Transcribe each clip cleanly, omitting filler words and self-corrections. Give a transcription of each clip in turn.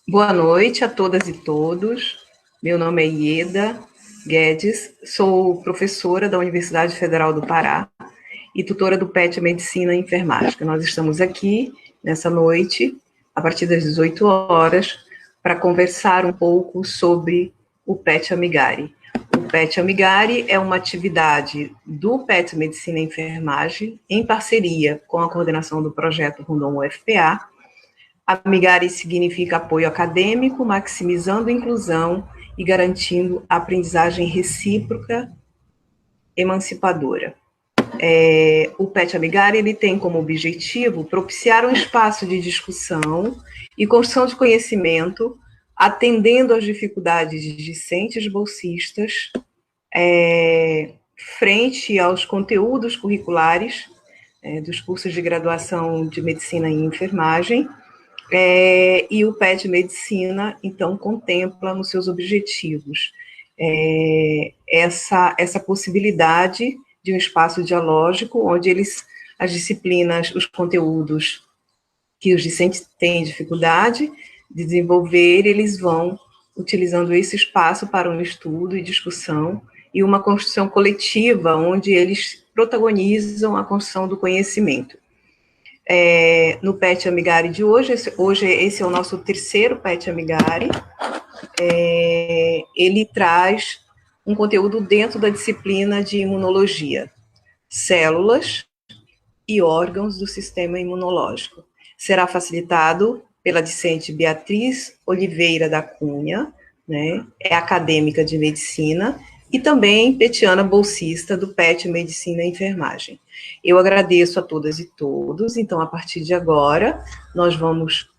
Boa noite a todas e todos. Meu nome é Ieda Guedes, sou professora da Universidade Federal do Pará e tutora do PET Medicina e Enfermagem. Nós estamos aqui nessa noite, a partir das 18 horas, para conversar um pouco sobre o PET Amigari. O PET Amigari é uma atividade do PET Medicina e Enfermagem, em parceria com a coordenação do projeto Rondon UFPA. Amigari significa apoio acadêmico, maximizando a inclusão e garantindo a aprendizagem recíproca emancipadora. O PET Amigari ele tem como objetivo propiciar um espaço de discussão e construção de conhecimento, atendendo às dificuldades de discentes bolsistas, frente aos conteúdos curriculares dos cursos de graduação de medicina e enfermagem. E o PET Medicina, então, contempla nos seus objetivos essa possibilidade de um espaço dialógico, onde as disciplinas, os conteúdos que os discentes têm dificuldade de desenvolver, eles vão utilizando esse espaço para um estudo e discussão e uma construção coletiva, onde eles protagonizam a construção do conhecimento. No PET Amigari de hoje esse é o nosso terceiro PET Amigari, ele traz um conteúdo dentro da disciplina de imunologia, células e órgãos do sistema imunológico. Será facilitado pela discente Beatriz Oliveira da Cunha, né, é acadêmica de medicina, e também petiana bolsista do PET Medicina e Enfermagem. Eu agradeço a todas e todos, então, a partir de agora, nós vamos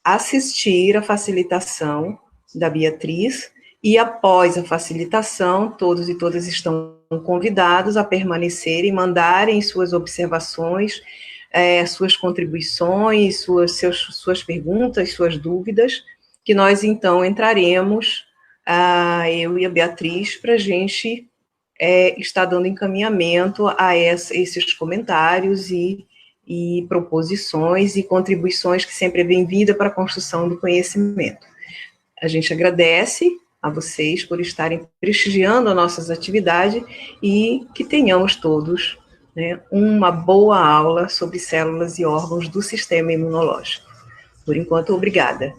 assistir a facilitação da Beatriz, e após a facilitação, todos e todas estão convidados a permanecer e mandarem suas observações, suas contribuições, suas perguntas, suas dúvidas, que nós então entraremos, eu e a Beatriz, para a gente estar dando encaminhamento a esses comentários e proposições e contribuições que sempre é bem-vinda para a construção do conhecimento. A gente agradece a vocês por estarem prestigiando as nossas atividades e que tenhamos todos, né, uma boa aula sobre células e órgãos do sistema imunológico. Por enquanto, obrigada.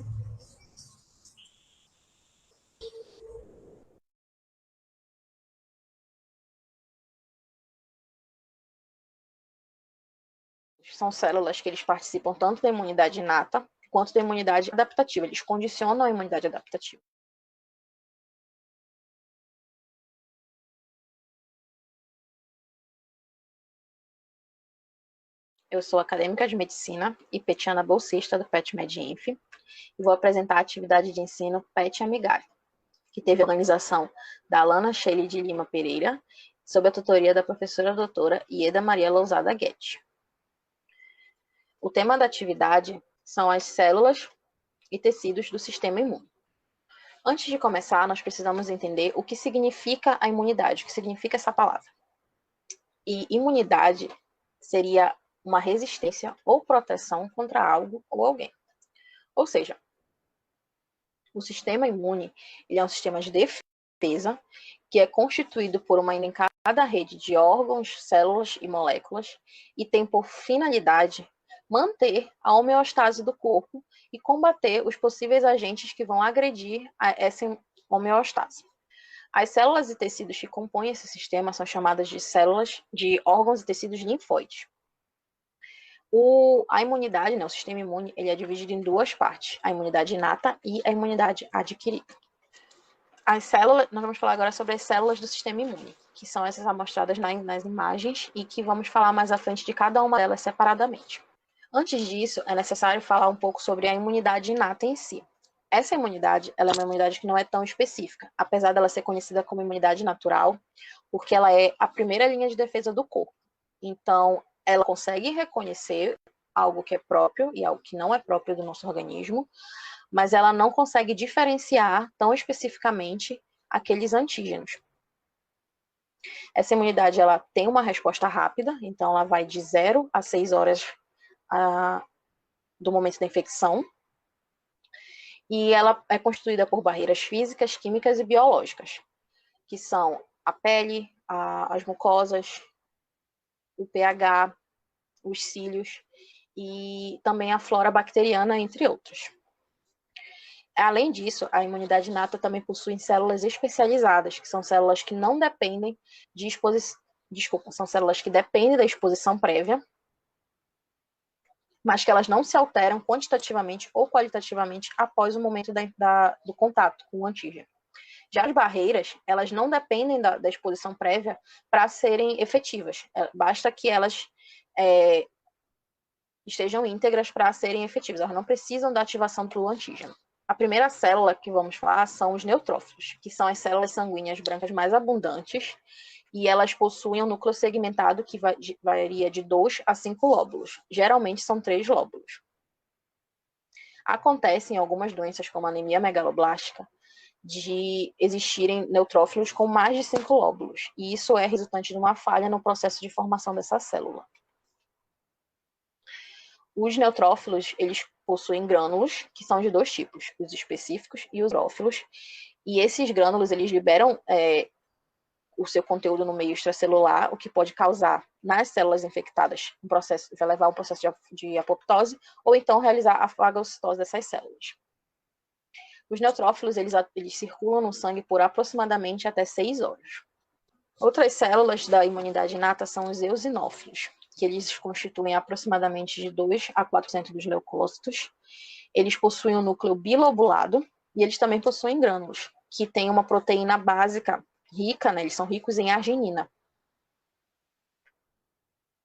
São células que eles participam tanto da imunidade inata quanto da imunidade adaptativa. Eles condicionam a imunidade adaptativa. Eu sou acadêmica de medicina e petiana bolsista do PET MedInf e vou apresentar a atividade de ensino PET Amigari, que teve a organização da Alana Sheila de Lima Pereira, sob a tutoria da professora doutora Ieda Maria Lousada Guedes. O tema da atividade são as células e tecidos do sistema imune. Antes de começar, nós precisamos entender o que significa a imunidade, o que significa essa palavra. E imunidade seria uma resistência ou proteção contra algo ou alguém. Ou seja, o sistema imune ele é um sistema de defesa que é constituído por uma elencada rede de órgãos, células e moléculas e tem por finalidade manter a homeostase do corpo e combater os possíveis agentes que vão agredir a essa homeostase. As células e tecidos que compõem esse sistema são chamadas de células de órgãos e tecidos linfóides. A imunidade, né, o sistema imune, ele é dividido em duas partes, a imunidade inata e a imunidade adquirida. As células, nós vamos falar agora sobre as células do sistema imune, que são essas amostradas nas imagens e que vamos falar mais à frente de cada uma delas separadamente. Antes disso, é necessário falar um pouco sobre a imunidade inata em si. Essa imunidade, ela é uma imunidade que não é tão específica, apesar dela ser conhecida como imunidade natural, porque ela é a primeira linha de defesa do corpo. Então, ela consegue reconhecer algo que é próprio e algo que não é próprio do nosso organismo, mas ela não consegue diferenciar tão especificamente aqueles antígenos. Essa imunidade ela tem uma resposta rápida, então ela vai de 0 a 6 horas do momento da infecção, E ela é constituída por barreiras físicas, químicas e biológicas, que são a pele, as mucosas, o pH, os cílios e também a flora bacteriana, entre outros. Além disso, a imunidade inata também possui células especializadas, que são células que não dependem de exposição. Desculpa, são células que dependem da exposição prévia, mas que elas não se alteram quantitativamente ou qualitativamente após o momento do contato com o antígeno. Já as barreiras, elas não dependem da exposição prévia para serem efetivas. Basta que elas estejam íntegras para serem efetivas. Elas não precisam da ativação do antígeno. A primeira célula que vamos falar são os neutrófilos, que são as células sanguíneas brancas mais abundantes, e elas possuem um núcleo segmentado que varia de 2 a 5 lóbulos. Geralmente são 3 lóbulos. Acontece em algumas doenças, como a anemia megaloblástica, de existirem neutrófilos com mais de 5 lóbulos, e isso é resultante de uma falha no processo de formação dessa célula. Os neutrófilos, eles possuem grânulos, que são de 2 tipos, os específicos e os neutrófilos, e esses grânulos, eles liberam o seu conteúdo no meio extracelular, o que pode causar nas células infectadas vai levar ao processo de apoptose, ou então realizar a fagocitose dessas células. Os neutrófilos, eles circulam no sangue por aproximadamente até 6 horas. Outras células da imunidade inata são os eosinófilos, que eles constituem aproximadamente de 2 a 4% dos leucócitos. Eles possuem um núcleo bilobulado e eles também possuem grânulos, que têm uma proteína básica rica, eles são ricos em arginina,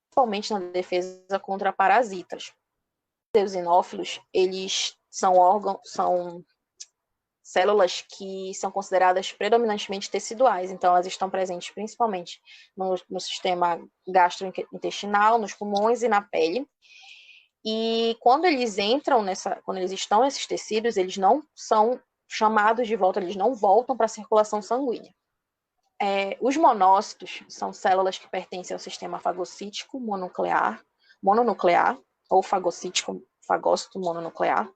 principalmente na defesa contra parasitas. Os eosinófilos, eles são células que são consideradas predominantemente teciduais, então elas estão presentes principalmente no sistema gastrointestinal, nos pulmões e na pele. E quando eles estão nesses tecidos, eles não são chamados de volta, eles não voltam para a circulação sanguínea. Os monócitos são células que pertencem ao sistema fagocítico mononuclear, ou fagócito mononuclear,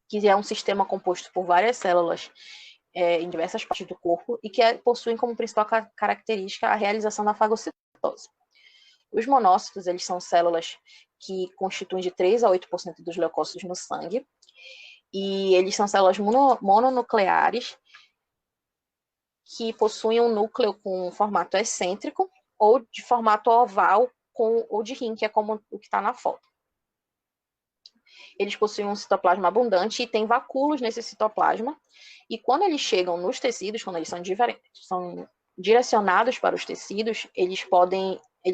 que é um sistema composto por várias células em diversas partes do corpo e que possuem como principal característica a realização da fagocitose. Os monócitos, eles são células que constituem de 3 a 8% dos leucócitos no sangue, e eles são células mononucleares que possuem um núcleo com formato excêntrico ou de formato oval ou de rim, que é como o que está na foto. Eles possuem um citoplasma abundante e tem vacúolos nesse citoplasma, e quando eles chegam nos tecidos, quando eles são direcionados para os tecidos, eles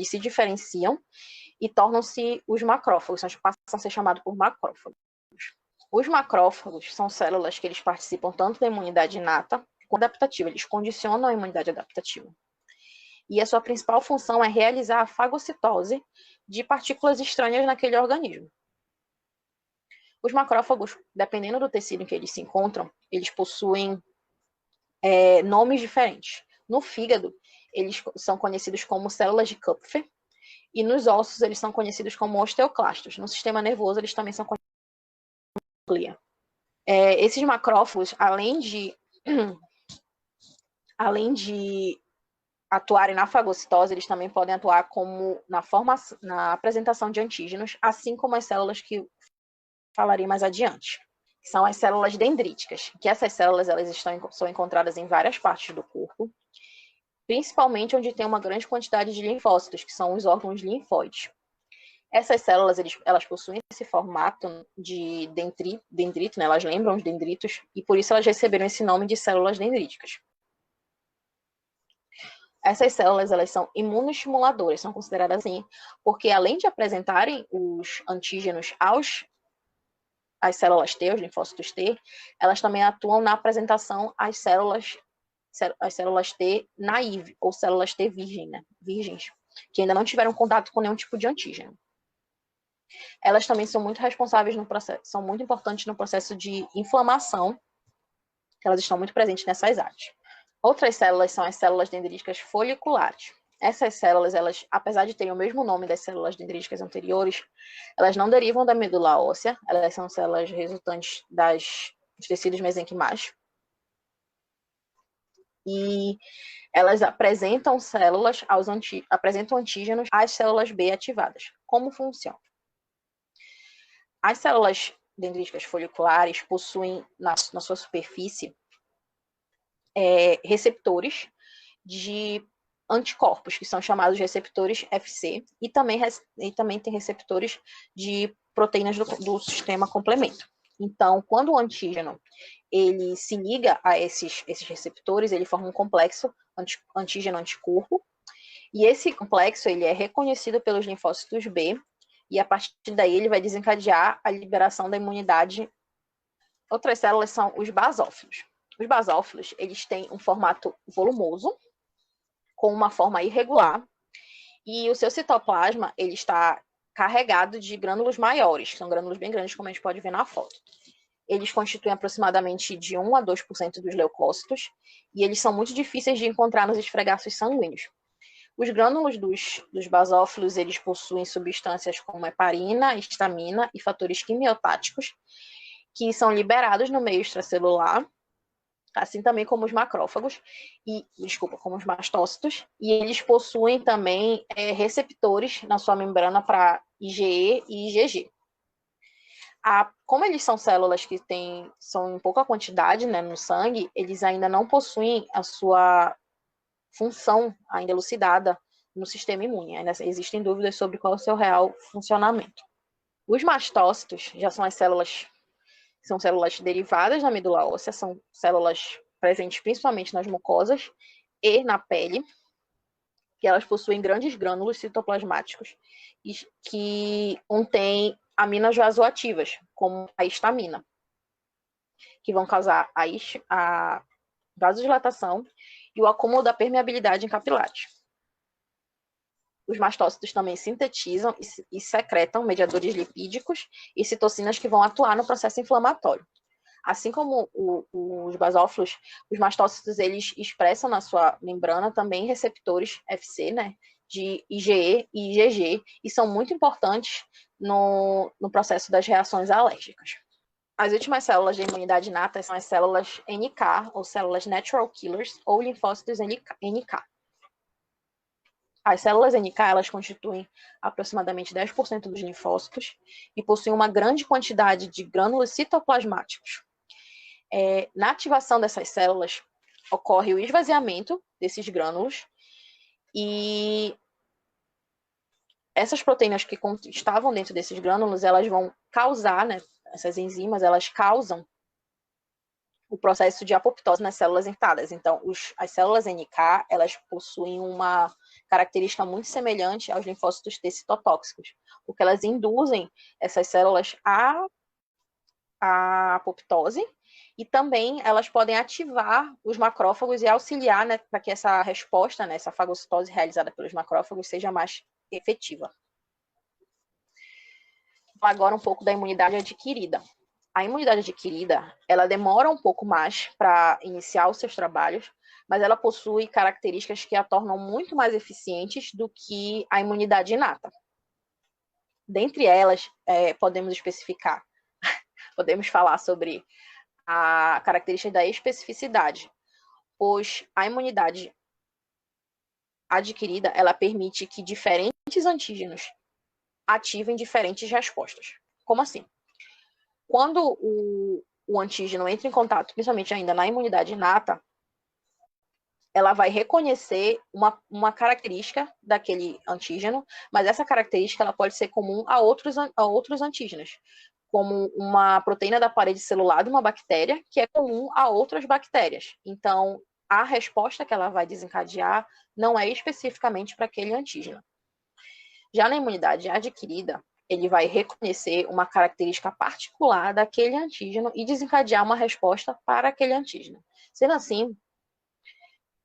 se diferenciam e tornam-se os macrófagos, passam a ser chamados por macrófagos. Os macrófagos são células que eles participam tanto da imunidade inata quanto adaptativa, eles condicionam a imunidade adaptativa. E a sua principal função é realizar a fagocitose de partículas estranhas naquele organismo. Os macrófagos, dependendo do tecido em que eles se encontram, eles possuem nomes diferentes. No fígado, eles são conhecidos como células de Kupffer, e nos ossos eles são conhecidos como osteoclastos. No sistema nervoso, eles também são conhecidos como glia. Esses macrófagos, além de atuarem na fagocitose, eles também podem atuar como na apresentação de antígenos, assim como as células que falarei mais adiante, que são as células dendríticas, que essas células são encontradas em várias partes do corpo, principalmente onde tem uma grande quantidade de linfócitos, que são os órgãos linfóides. Essas células, elas possuem esse formato de dendrito, elas lembram os dendritos, e por isso elas receberam esse nome de células dendríticas. Essas células, elas são imunoestimuladoras, são consideradas assim, porque além de apresentarem os antígenos às células T, os linfócitos T, elas também atuam na apresentação às células T naive, ou células T virgens, que ainda não tiveram contato com nenhum tipo de antígeno. Elas também são muito responsáveis são muito importantes no processo de inflamação, elas estão muito presentes nessas áreas. Outras células são as células dendríticas foliculares. essas células, elas, apesar de terem o mesmo nome das células dendríticas anteriores, elas não derivam da medula óssea, elas são células resultantes dos tecidos mesenquimais. E elas apresentam apresentam antígenos às células B ativadas. Como funciona? As células dendríticas foliculares possuem na sua superfície receptores de anticorpos, que são chamados receptores FC, e também tem receptores de proteínas do sistema complemento. Então, quando o antígeno ele se liga a esses receptores, ele forma um complexo antígeno-anticorpo, e esse complexo ele é reconhecido pelos linfócitos B, e a partir daí ele vai desencadear a liberação da imunidade. Outras células são os basófilos. Os basófilos, eles têm um formato volumoso, com uma forma irregular, e o seu citoplasma ele está carregado de grânulos maiores, que são grânulos bem grandes, como a gente pode ver na foto. Eles constituem aproximadamente de 1 a 2% dos leucócitos, e eles são muito difíceis de encontrar nos esfregaços sanguíneos. Os grânulos dos basófilos, eles possuem substâncias como heparina, histamina e fatores quimiotáticos, que são liberados no meio extracelular, assim também como os macrófagos, como os mastócitos, e eles possuem também receptores na sua membrana para IgE e IgG. Como eles são células que são em pouca quantidade, né, no sangue, eles ainda não possuem a sua função ainda elucidada no sistema imune. Ainda existem dúvidas sobre qual é o seu real funcionamento. Os mastócitos já são são células derivadas da medula óssea, são células presentes principalmente nas mucosas e na pele, que elas possuem grandes grânulos citoplasmáticos que contêm aminas vasoativas, como a histamina, que vão causar a vasodilatação e o acúmulo da permeabilidade em capilares. Os mastócitos também sintetizam e secretam mediadores lipídicos e citocinas que vão atuar no processo inflamatório. Assim como os basófilos, os mastócitos eles expressam na sua membrana também receptores FC, né, de IgE e IgG, e são muito importantes no processo das reações alérgicas. As últimas células de imunidade inata são as células NK, ou células Natural Killers, ou linfócitos NK. As células NK, elas constituem aproximadamente 10% dos linfócitos e possuem uma grande quantidade de grânulos citoplasmáticos. Na ativação dessas células, ocorre o esvaziamento desses grânulos e essas proteínas que estavam dentro desses grânulos, elas vão causar, né, essas enzimas, elas causam o processo de apoptose nas células infectadas. Então, as células NK, elas possuem uma característica muito semelhante aos linfócitos T citotóxicos, porque elas induzem essas células à apoptose e também elas podem ativar os macrófagos e auxiliar, né, para que essa resposta, né, essa fagocitose realizada pelos macrófagos seja mais efetiva. Agora um pouco da imunidade adquirida. A imunidade adquirida, ela demora um pouco mais para iniciar os seus trabalhos, mas ela possui características que a tornam muito mais eficientes do que a imunidade inata. Dentre elas, podemos especificar, podemos falar sobre a característica da especificidade, pois a imunidade adquirida, ela permite que diferentes antígenos ativem diferentes respostas. Como assim? Quando o antígeno entra em contato, principalmente ainda na imunidade inata, ela vai reconhecer uma característica daquele antígeno, mas essa característica ela pode ser comum a outros antígenos, como uma proteína da parede celular de uma bactéria, que é comum a outras bactérias. Então, a resposta que ela vai desencadear não é especificamente para aquele antígeno. Já na imunidade adquirida, ele vai reconhecer uma característica particular daquele antígeno e desencadear uma resposta para aquele antígeno. Sendo assim,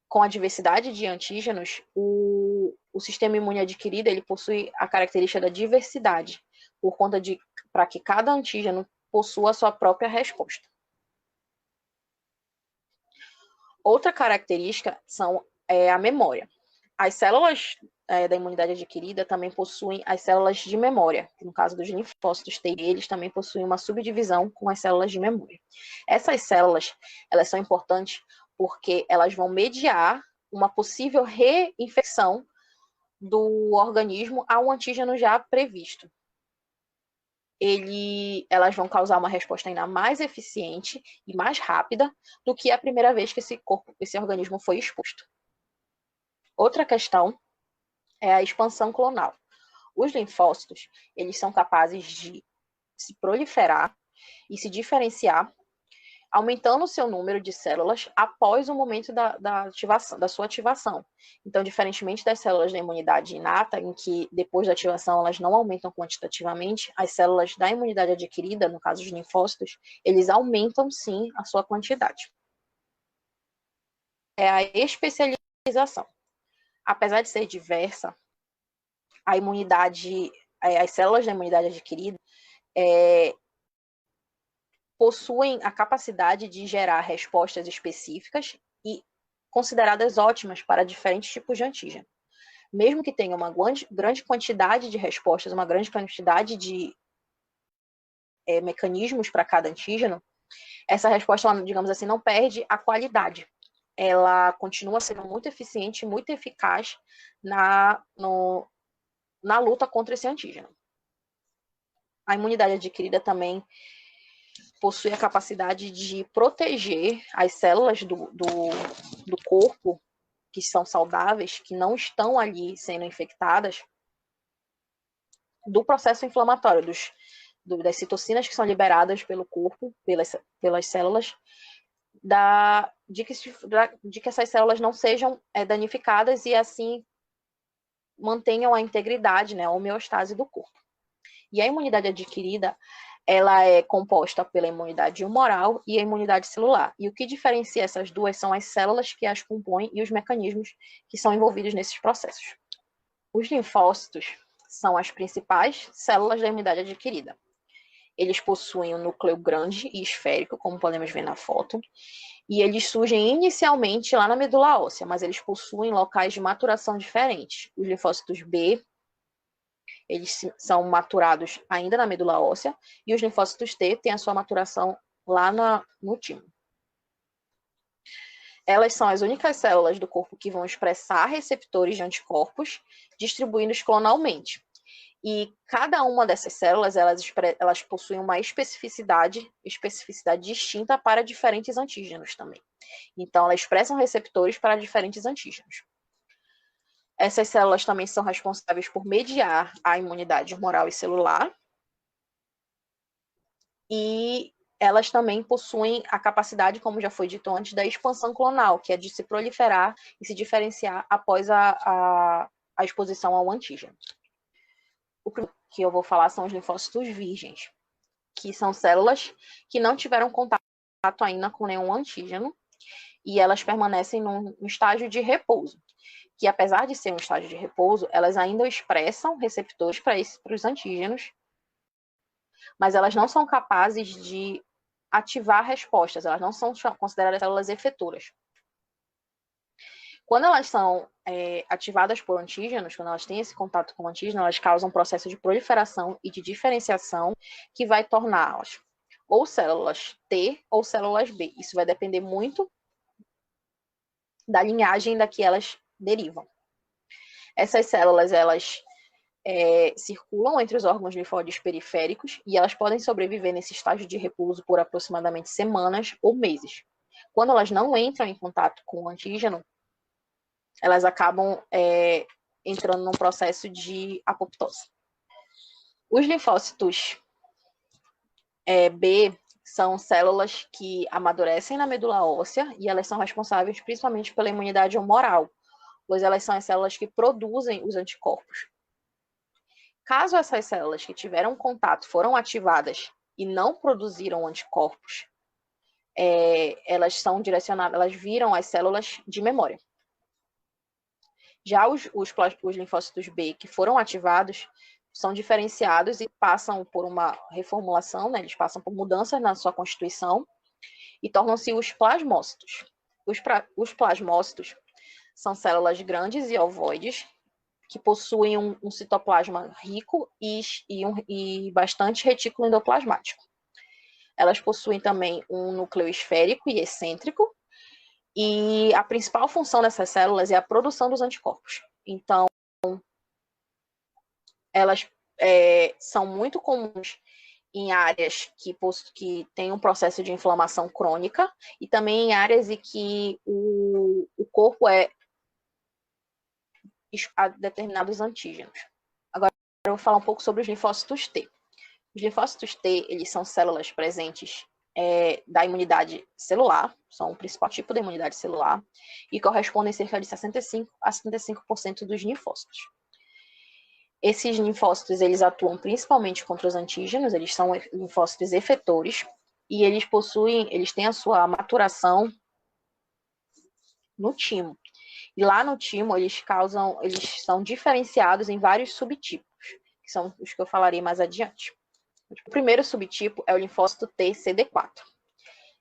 com a diversidade de antígenos, o sistema imune adquirido ele possui a característica da diversidade, por conta de para que cada antígeno possua a sua própria resposta. Outra característica é a memória. As células da imunidade adquirida também possuem as células de memória. No caso dos linfócitos T, eles também possuem uma subdivisão com as células de memória. Essas células, elas são importantes porque elas vão mediar uma possível reinfecção do organismo a um antígeno já previsto. Elas vão causar uma resposta ainda mais eficiente e mais rápida do que a primeira vez que esse organismo foi exposto. Outra questão é a expansão clonal. Os linfócitos, eles são capazes de se proliferar e se diferenciar, aumentando o seu número de células após o momento da sua ativação. Então, diferentemente das células da imunidade inata, em que depois da ativação elas não aumentam quantitativamente, as células da imunidade adquirida, no caso dos linfócitos, eles aumentam sim a sua quantidade. É a especialização. Apesar de ser diversa, a imunidade, as células da imunidade adquirida possuem a capacidade de gerar respostas específicas e consideradas ótimas para diferentes tipos de antígeno. Mesmo que tenha uma grande quantidade de respostas, uma grande quantidade de mecanismos para cada antígeno, essa resposta, digamos assim, não perde a qualidade. Ela continua sendo muito eficiente e muito eficaz na luta contra esse antígeno. A imunidade adquirida também possui a capacidade de proteger as células do corpo que são saudáveis, que não estão ali sendo infectadas, do processo inflamatório, das citocinas que são liberadas pelo corpo, pelas células, de que essas células não sejam danificadas e assim mantenham a integridade, né, a homeostase do corpo. E a imunidade adquirida, ela é composta pela imunidade humoral e a imunidade celular. E o que diferencia essas duas são as células que as compõem e os mecanismos que são envolvidos nesses processos. Os linfócitos são as principais células da imunidade adquirida. Eles possuem um núcleo grande e esférico, como podemos ver na foto, e eles surgem inicialmente lá na medula óssea, mas eles possuem locais de maturação diferentes. Os linfócitos B, eles são maturados ainda na medula óssea, e os linfócitos T têm a sua maturação lá no timo. Elas são as únicas células do corpo que vão expressar receptores de anticorpos, distribuindo-os clonalmente. E cada uma dessas células, elas possuem uma especificidade distinta para diferentes antígenos também. Então, elas expressam receptores para diferentes antígenos. Essas células também são responsáveis por mediar a imunidade humoral e celular. E elas também possuem a capacidade, como já foi dito antes, da expansão clonal, que é de se proliferar e se diferenciar após a exposição ao antígeno. O que eu vou falar são os linfócitos virgens, que são células que não tiveram contato ainda com nenhum antígeno, e elas permanecem num estágio de repouso, que apesar de ser um estágio de repouso, elas ainda expressam receptores para os antígenos, mas elas não são capazes de ativar respostas, elas não são consideradas células efetoras. Quando elas são ativadas por antígenos, quando elas têm esse contato com o antígeno, elas causam um processo de proliferação e de diferenciação que vai torná-las ou células T ou células B. Isso vai depender muito da linhagem da que elas derivam. Essas células, elas circulam entre os órgãos linfóides periféricos e elas podem sobreviver nesse estágio de repouso por aproximadamente semanas ou meses. Quando elas não entram em contato com o antígeno, elas acabam entrando num processo de apoptose. Os linfócitos B são células que amadurecem na medula óssea e elas são responsáveis principalmente pela imunidade humoral, pois elas são as células que produzem os anticorpos. Caso essas células que tiveram contato foram ativadas e não produziram anticorpos, elas são direcionadas, elas viram as células de memória. Já os linfócitos B que foram ativados são diferenciados e passam por uma reformulação, né? Eles passam por mudanças na sua constituição e tornam-se os plasmócitos. Os plasmócitos são células grandes e ovoides, que possuem um citoplasma rico e bastante retículo endoplasmático. Elas possuem também um núcleo esférico e excêntrico, e a principal função dessas células é a produção dos anticorpos. Então, elas são muito comuns em áreas que têm um processo de inflamação crônica e também em áreas em que o corpo é a determinados antígenos. Agora eu vou falar um pouco sobre os linfócitos T. Os linfócitos T, eles são células presentes da imunidade celular, são o principal tipo da imunidade celular, e correspondem a cerca de 65% a 75% dos linfócitos. Esses linfócitos, eles atuam principalmente contra os antígenos, eles são linfócitos efetores, e eles têm a sua maturação no timo. E lá no timo, eles são diferenciados em vários subtipos, que são os que eu falarei mais adiante. O primeiro subtipo é o linfócito T-CD4,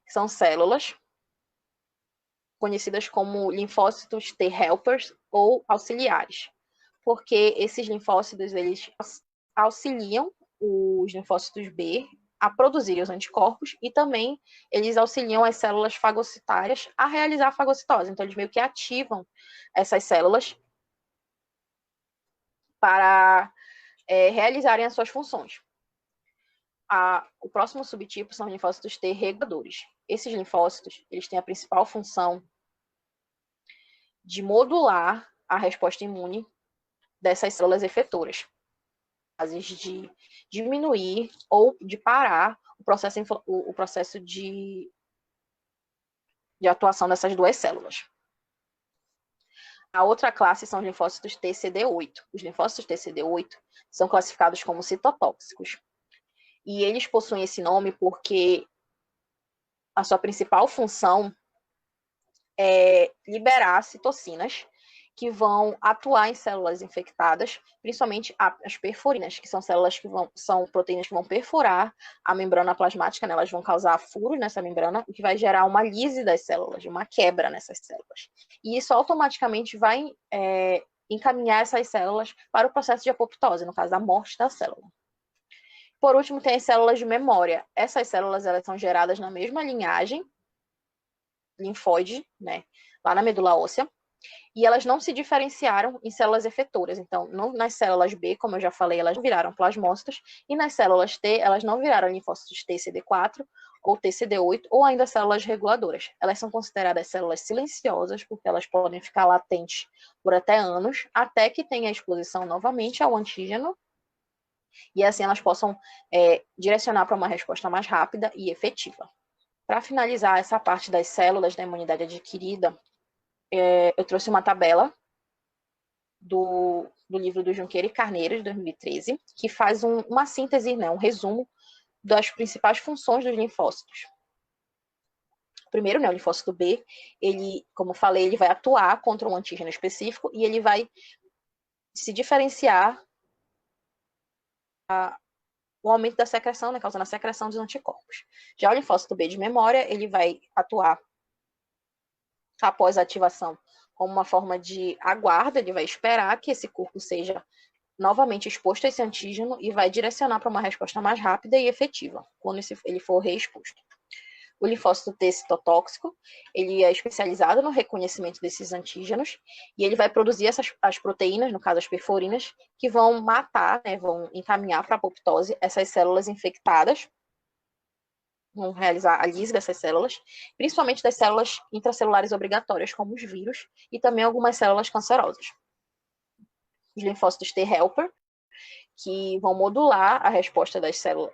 que são células conhecidas como linfócitos T-helpers ou auxiliares, porque esses linfócitos, eles auxiliam os linfócitos B a produzirem os anticorpos e também eles auxiliam as células fagocitárias a realizar a fagocitose. Então, eles meio que ativam essas células para realizarem as suas funções. O próximo subtipo são linfócitos T reguladores. Esses linfócitos, eles têm a principal função de modular a resposta imune dessas células efetoras, de diminuir ou de parar o processo de atuação dessas duas células. A outra classe são os linfócitos TCD8. Os linfócitos TCD8 são classificados como citotóxicos. E eles possuem esse nome porque a sua principal função é liberar citocinas que vão atuar em células infectadas, principalmente as perforinas, que são são proteínas que vão perfurar a membrana plasmática, né? Elas vão causar furos nessa membrana, o que vai gerar uma lise das células, uma quebra nessas células. E isso automaticamente vai encaminhar essas células para o processo de apoptose, no caso da morte da célula. Por último, tem as células de memória. Essas células, elas são geradas na mesma linhagem linfóide, né, lá na medula óssea, e elas não se diferenciaram em células efetoras. Então, nas células B, como eu já falei, elas viraram plasmócitos, e nas células T, elas não viraram linfócitos TCD4 ou TCD8, ou ainda células reguladoras. Elas são consideradas células silenciosas, porque elas podem ficar latentes por até anos, até que tenha exposição novamente ao antígeno, e assim elas possam direcionar para uma resposta mais rápida e efetiva. Para finalizar essa parte das células da imunidade adquirida, eu trouxe uma tabela do livro do Junqueira e Carneiro, de 2013, que faz uma síntese, né, um resumo das principais funções dos linfócitos. Primeiro, né, o linfócito B, ele, como falei, ele vai atuar contra um antígeno específico e ele vai se diferenciar o aumento da secreção, né, causando a secreção dos anticorpos. Já o linfócito B de memória, ele vai atuar após a ativação como uma forma de aguarda, ele vai esperar que esse corpo seja novamente exposto a esse antígeno e vai direcionar para uma resposta mais rápida e efetiva, quando ele for reexposto. O linfócito T citotóxico, ele é especializado no reconhecimento desses antígenos e ele vai produzir as proteínas, no caso as perforinas, que vão matar, né, vão encaminhar para a apoptose essas células infectadas, vão realizar a lise dessas células, principalmente das células intracelulares obrigatórias, como os vírus, e também algumas células cancerosas. Os linfócitos T-helper, que vão modular a resposta das células,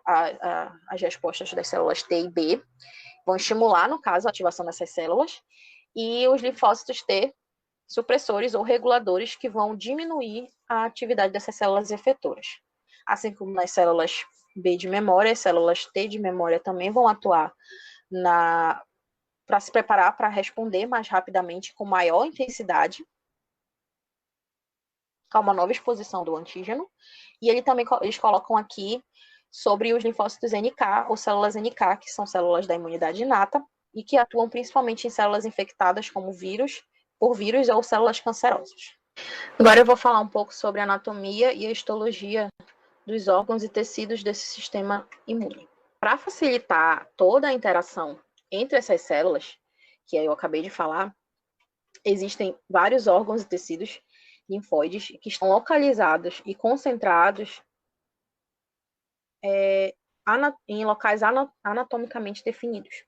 as respostas das células T e B, vão estimular, no caso, a ativação dessas células, e os linfócitos T supressores ou reguladores, que vão diminuir a atividade dessas células efetoras. Assim como nas células B de memória, as células T de memória também vão atuar para se preparar para responder mais rapidamente, com maior intensidade, a uma nova exposição do antígeno. E eles colocam aqui sobre os linfócitos NK, ou células NK, que são células da imunidade inata, e que atuam principalmente em células infectadas como vírus, por vírus ou células cancerosas. Agora eu vou falar um pouco sobre a anatomia e a histologia dos órgãos e tecidos desse sistema imune. Para facilitar toda a interação entre essas células, que eu acabei de falar, existem vários órgãos e tecidos linfóides que estão localizados e concentrados em locais anatomicamente definidos.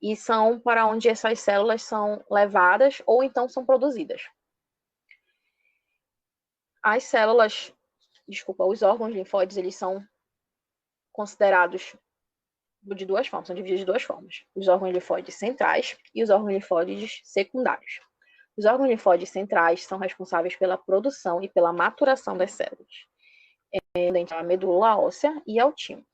E são para onde essas células são levadas ou então são produzidas. Os órgãos linfóides, eles são considerados de duas formas, são divididos de duas formas. Os órgãos linfóides centrais e os órgãos linfóides secundários. Os órgãos linfóides centrais são responsáveis pela produção e pela maturação das células, entre a medula óssea e ao timo.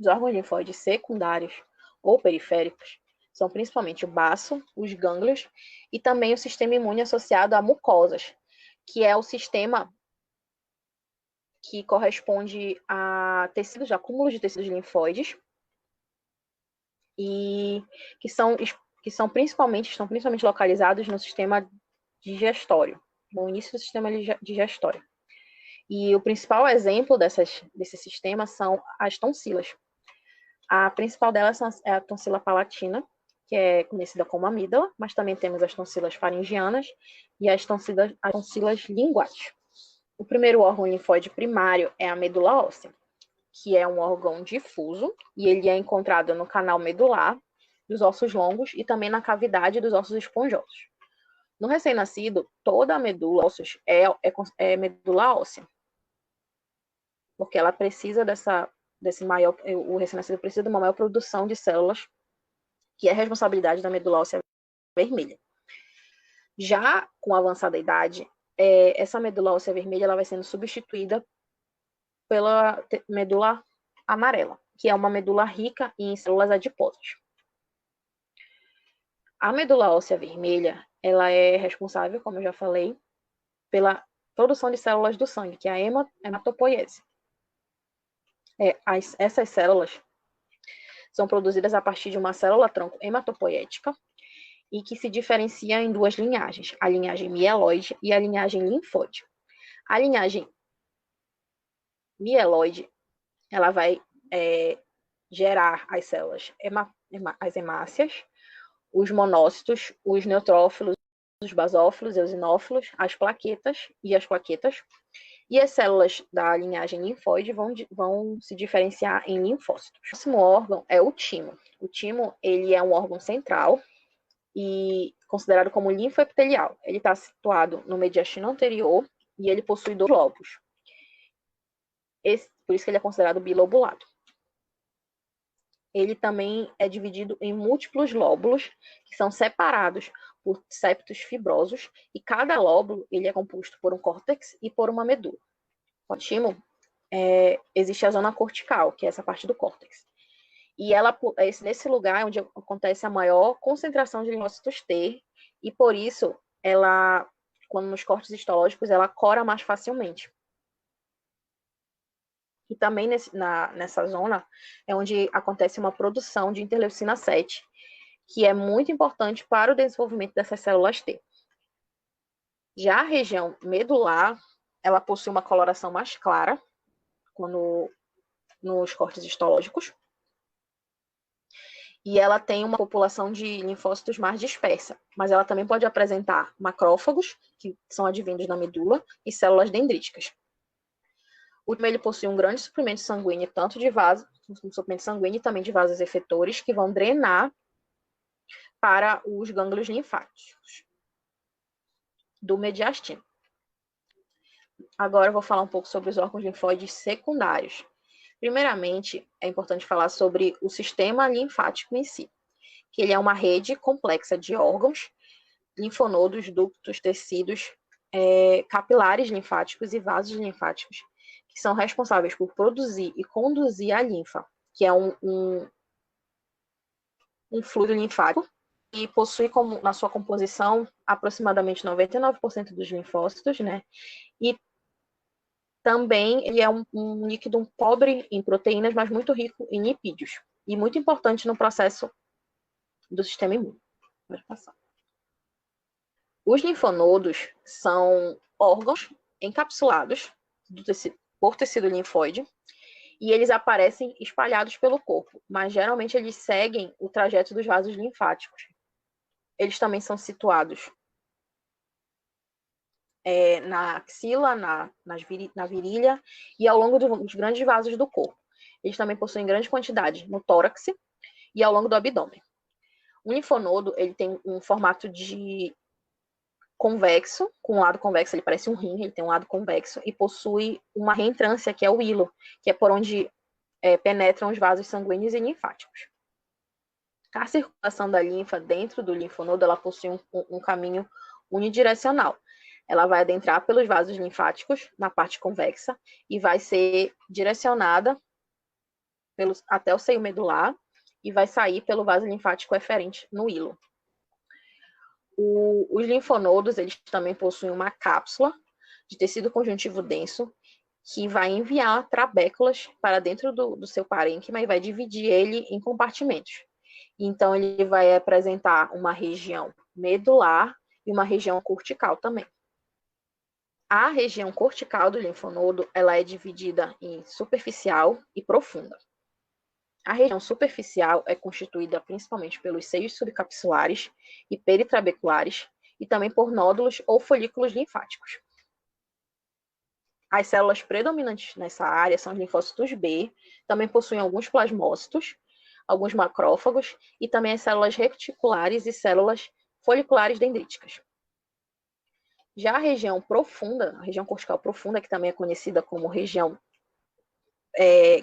Os órgãos linfóides secundários ou periféricos são principalmente o baço, os gânglios e também o sistema imune associado a mucosas, que é o sistema que corresponde a tecidos, acúmulos de tecidos linfóides e estão principalmente localizados no sistema digestório, no início do sistema digestório. E o principal exemplo desse sistema são as tonsilas. A principal delas é a tonsila palatina, que é conhecida como amígdala, mas também temos as tonsilas faringianas e as tonsilas linguais. O primeiro órgão linfóide primário é a medula óssea, que é um órgão difuso, e ele é encontrado no canal medular dos ossos longos e também na cavidade dos ossos esponjosos. No recém-nascido, toda a medula ósseos é medula óssea, porque ela precisa o recém-nascido precisa de uma maior produção de células, que é a responsabilidade da medula óssea vermelha. Já com a avançada idade, essa medula óssea vermelha ela vai sendo substituída pela medula amarela, que é uma medula rica em células adiposas. A medula óssea vermelha, ela é responsável, como eu já falei, pela produção de células do sangue, que é a hematopoiese. Essas células são produzidas a partir de uma célula-tronco hematopoética e que se diferencia em duas linhagens, a linhagem mieloide e a linhagem linfóide. A linhagem mieloide, ela vai gerar as células, as hemácias, os monócitos, os neutrófilos, os basófilos, eosinófilos, as plaquetas. E as células da linhagem linfóide vão se diferenciar em linfócitos. O próximo órgão é o timo. O timo, ele é um órgão central e considerado como linfoepitelial. Ele está situado no mediastino anterior e ele possui 2 lobos. Por isso que ele é considerado bilobulado. Ele também é dividido em múltiplos lóbulos, que são separados por septos fibrosos, e cada lóbulo ele é composto por um córtex e por uma medula. No timo, existe a zona cortical, que é essa parte do córtex. E nesse lugar é onde acontece a maior concentração de linfócitos T, e por isso, quando nos cortes histológicos, ela cora mais facilmente. E também nessa zona é onde acontece uma produção de interleucina 7, que é muito importante para o desenvolvimento dessas células T. Já a região medular, ela possui uma coloração mais clara nos cortes histológicos, e ela tem uma população de linfócitos mais dispersa, mas ela também pode apresentar macrófagos, que são advindos da medula, e células dendríticas. O timo ele possui um grande suprimento sanguíneo, tanto de vasos, um suprimento sanguíneo e também de vasos efetores, que vão drenar para os gânglios linfáticos do mediastino. Agora eu vou falar um pouco sobre os órgãos linfóides secundários. Primeiramente, é importante falar sobre o sistema linfático em si, que ele é uma rede complexa de órgãos, linfonodos, ductos, tecidos, capilares linfáticos e vasos linfáticos, que são responsáveis por produzir e conduzir a linfa, que é um fluido linfático, e possui na sua composição aproximadamente 99% dos linfócitos, né? E também ele é um líquido pobre em proteínas, mas muito rico em lipídios, e muito importante no processo do sistema imune. Pode passar. Os linfonodos são órgãos encapsulados por tecido linfóide e eles aparecem espalhados pelo corpo, mas geralmente eles seguem o trajeto dos vasos linfáticos. Eles também são situados na axila, na virilha e ao longo dos grandes vasos do corpo. Eles também possuem grande quantidade no tórax e ao longo do abdômen. O linfonodo ele tem um formato de convexo, com um lado convexo, ele parece um rim, ele tem um lado convexo e possui uma reentrância, que é o hilo, que é por onde penetram os vasos sanguíneos e linfáticos. A circulação da linfa dentro do linfonodo, ela possui um caminho unidirecional. Ela vai adentrar pelos vasos linfáticos na parte convexa e vai ser direcionada até o seio medular e vai sair pelo vaso linfático eferente no hilo. Os linfonodos, eles também possuem uma cápsula de tecido conjuntivo denso que vai enviar trabéculas para dentro do seu parênquima e vai dividir ele em compartimentos. Então, ele vai apresentar uma região medular e uma região cortical também. A região cortical do linfonodo, ela é dividida em superficial e profunda. A região superficial é constituída principalmente pelos seios subcapsulares e peritrabeculares e também por nódulos ou folículos linfáticos. As células predominantes nessa área são os linfócitos B, também possuem alguns plasmócitos, alguns macrófagos e também as células reticulares e células foliculares dendríticas. Já a região profunda, a região cortical profunda, que também é conhecida como região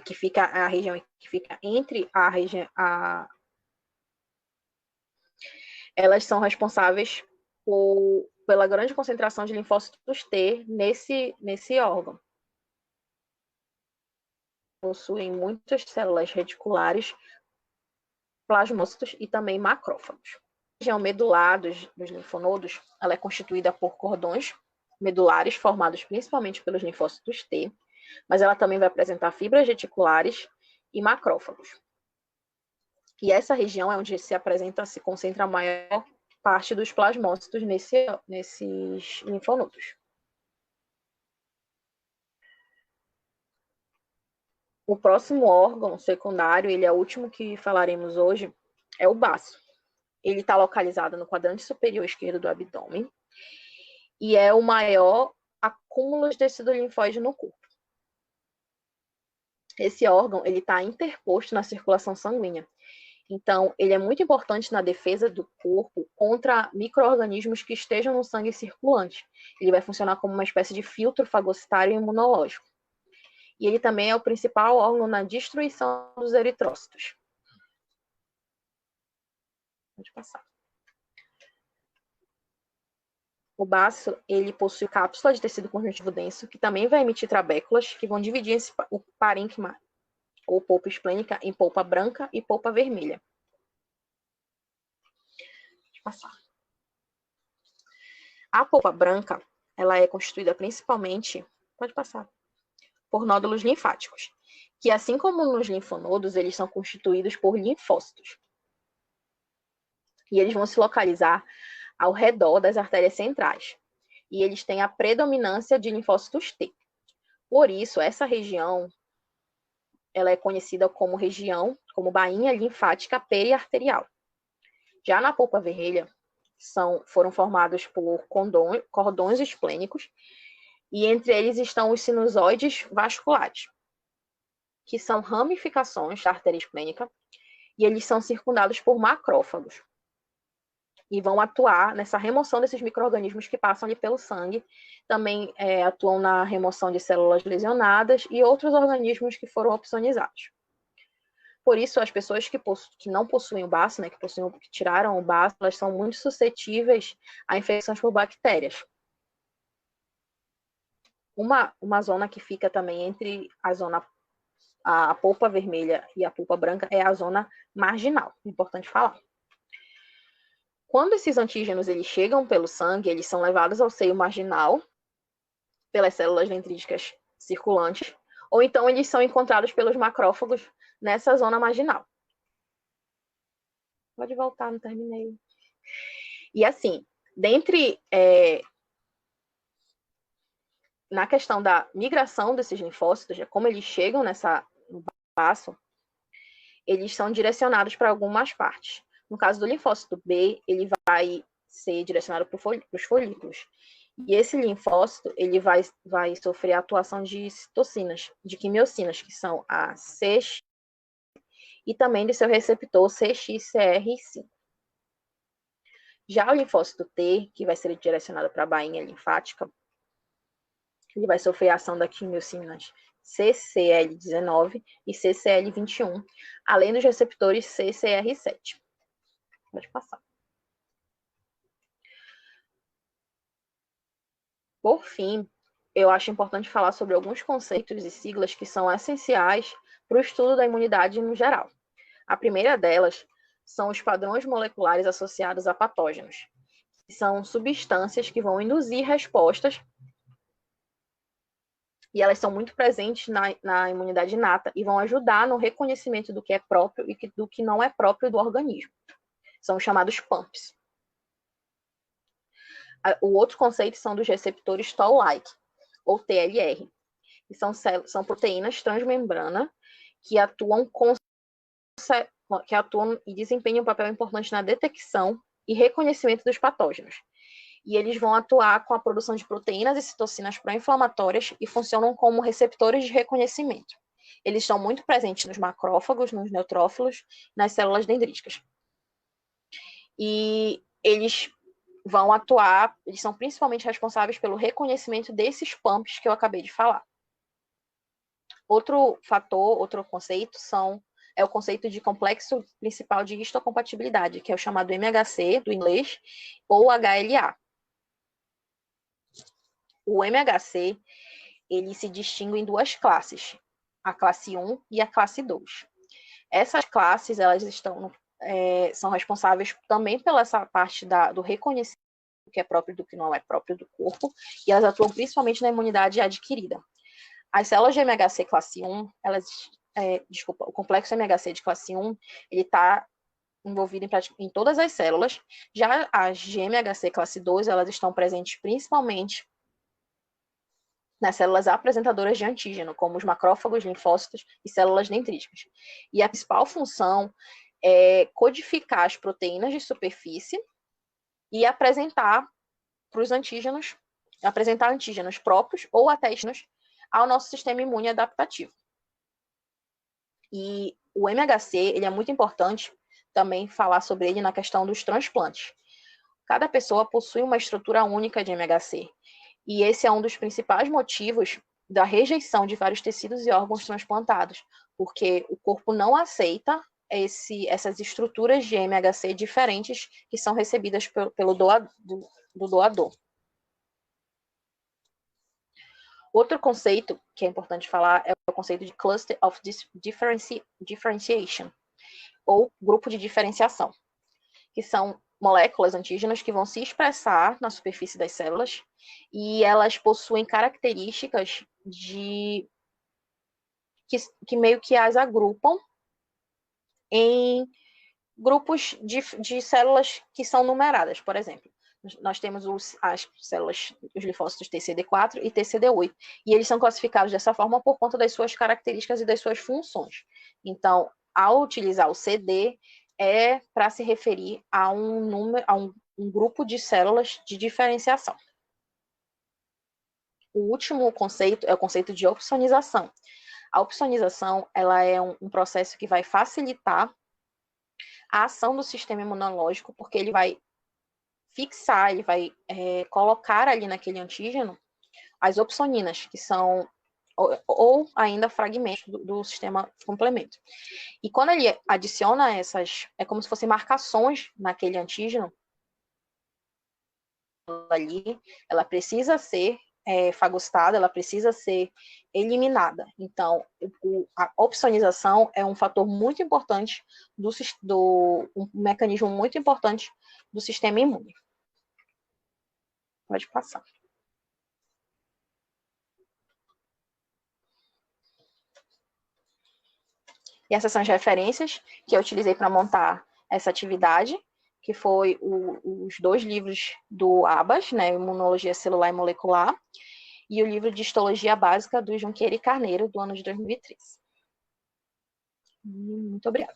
que fica entre a região, elas são responsáveis pela grande concentração de linfócitos T nesse órgão. Possuem muitas células reticulares, plasmócitos e também macrófagos. A região medular dos linfonodos, ela é constituída por cordões medulares formados principalmente pelos linfócitos T, mas ela também vai apresentar fibras reticulares e macrófagos. E essa região é onde se concentra a maior parte dos plasmócitos nesses linfonodos. O próximo órgão secundário, ele é o último que falaremos hoje, é o baço. Ele está localizado no quadrante superior esquerdo do abdômen e é o maior acúmulo de tecido linfóide no corpo. Esse órgão ele está interposto na circulação sanguínea. Então, ele é muito importante na defesa do corpo contra micro-organismos que estejam no sangue circulante. Ele vai funcionar como uma espécie de filtro fagocitário e imunológico. E ele também é o principal órgão na destruição dos eritrócitos. Pode passar. O baço, ele possui cápsula de tecido conjuntivo denso, que também vai emitir trabéculas, que vão dividir o parênquima ou polpa esplênica em polpa branca e polpa vermelha. Pode passar. A polpa branca, ela é constituída principalmente, pode passar, por nódulos linfáticos, que assim como nos linfonodos, eles são constituídos por linfócitos. E eles vão se localizar ao redor das artérias centrais. E eles têm a predominância de linfócitos T. Por isso, essa região, ela é conhecida como bainha linfática periarterial. Já na polpa vermelha, foram formados por cordões esplênicos, e entre eles estão os sinusoides vasculares, que são ramificações da artéria esplênica, e eles são circundados por macrófagos, e vão atuar nessa remoção desses micro-organismos que passam ali pelo sangue, também atuam na remoção de células lesionadas e outros organismos que foram opsonizados. Por isso, as pessoas que não possuem o baço, né, que tiraram o baço, elas são muito suscetíveis a infecções por bactérias. Uma zona que fica também entre a polpa vermelha e a polpa branca é a zona marginal, importante falar. Quando esses antígenos eles chegam pelo sangue, eles são levados ao seio marginal pelas células dendríticas circulantes, ou então eles são encontrados pelos macrófagos nessa zona marginal. Pode voltar, não terminei. E assim, na questão da migração desses linfócitos, como eles chegam no passo, eles são direcionados para algumas partes. No caso do linfócito B, ele vai ser direcionado para os folículos. E esse linfócito, ele vai sofrer a atuação de citocinas, de quimiocinas, que são a CX, e também de seu receptor CXCR5. Já o linfócito T, que vai ser direcionado para a bainha linfática, ele vai sofrer a ação da quimiocinas CCL19 e CCL21, além dos receptores CCR7. Pode passar. Por fim, eu acho importante falar sobre alguns conceitos e siglas que são essenciais para o estudo da imunidade no geral. A primeira delas são os padrões moleculares associados a patógenos, que são substâncias que vão induzir respostas, e elas são muito presentes na imunidade inata e vão ajudar no reconhecimento do que é próprio e do que não é próprio do organismo. São chamados PAMPs. O outro conceito são dos receptores Toll-like, ou TLR, que são proteínas transmembrana que atuam e desempenham um papel importante na detecção e reconhecimento dos patógenos. E eles vão atuar com a produção de proteínas e citocinas pró-inflamatórias e funcionam como receptores de reconhecimento. Eles estão muito presentes nos macrófagos, nos neutrófilos, nas células dendríticas. E eles vão atuar, eles são principalmente responsáveis pelo reconhecimento desses PAMPs que eu acabei de falar. Outro conceito é o conceito de complexo principal de histocompatibilidade, que é o chamado MHC, do inglês, ou HLA. O MHC, ele se distingue em duas classes, a classe 1 e a classe 2. Essas classes, elas são responsáveis também pela essa parte do reconhecimento do que é próprio e do que não é próprio do corpo, e elas atuam principalmente na imunidade adquirida. As células de MHC classe 1, o complexo MHC de classe 1, ele está envolvido em todas as células. Já as de MHC classe 2, elas estão presentes principalmente nas células apresentadoras de antígeno, como os macrófagos, linfócitos e células dendríticas. E a principal função é codificar as proteínas de superfície e apresentar antígenos próprios ou até externos ao nosso sistema imune adaptativo. E o MHC, ele é muito importante também falar sobre ele na questão dos transplantes. Cada pessoa possui uma estrutura única de MHC, e esse é um dos principais motivos da rejeição de vários tecidos e órgãos transplantados, porque o corpo não aceita essas estruturas de MHC diferentes que são recebidas pelo doador. Outro conceito que é importante falar é o conceito de Cluster of Differentiation, ou grupo de diferenciação, que são moléculas antígenas que vão se expressar na superfície das células e elas possuem características que meio que as agrupam em grupos de células que são numeradas. Por exemplo, nós temos as células, os linfócitos TCD4 e TCD8, e eles são classificados dessa forma por conta das suas características e das suas funções. Então, ao utilizar o CD, é para se referir a um grupo de células de diferenciação. O último conceito é o conceito de opsonização. A opsonização, ela é um processo que vai facilitar a ação do sistema imunológico, porque ele vai fixar, ele vai colocar ali naquele antígeno as opsoninas, que são ou ainda fragmentos do sistema complemento. E quando ele adiciona é como se fossem marcações naquele antígeno, ali, ela precisa ser fagocitada, ela precisa ser eliminada. Então, a opsonização é um fator muito importante um mecanismo muito importante do sistema imune. Pode passar. E essas são as referências que eu utilizei para montar essa atividade, que foi os 2 livros do Abas, né, Imunologia Celular e Molecular, e o livro de Histologia Básica do Junqueira e Carneiro, do ano de 2003. Muito obrigada.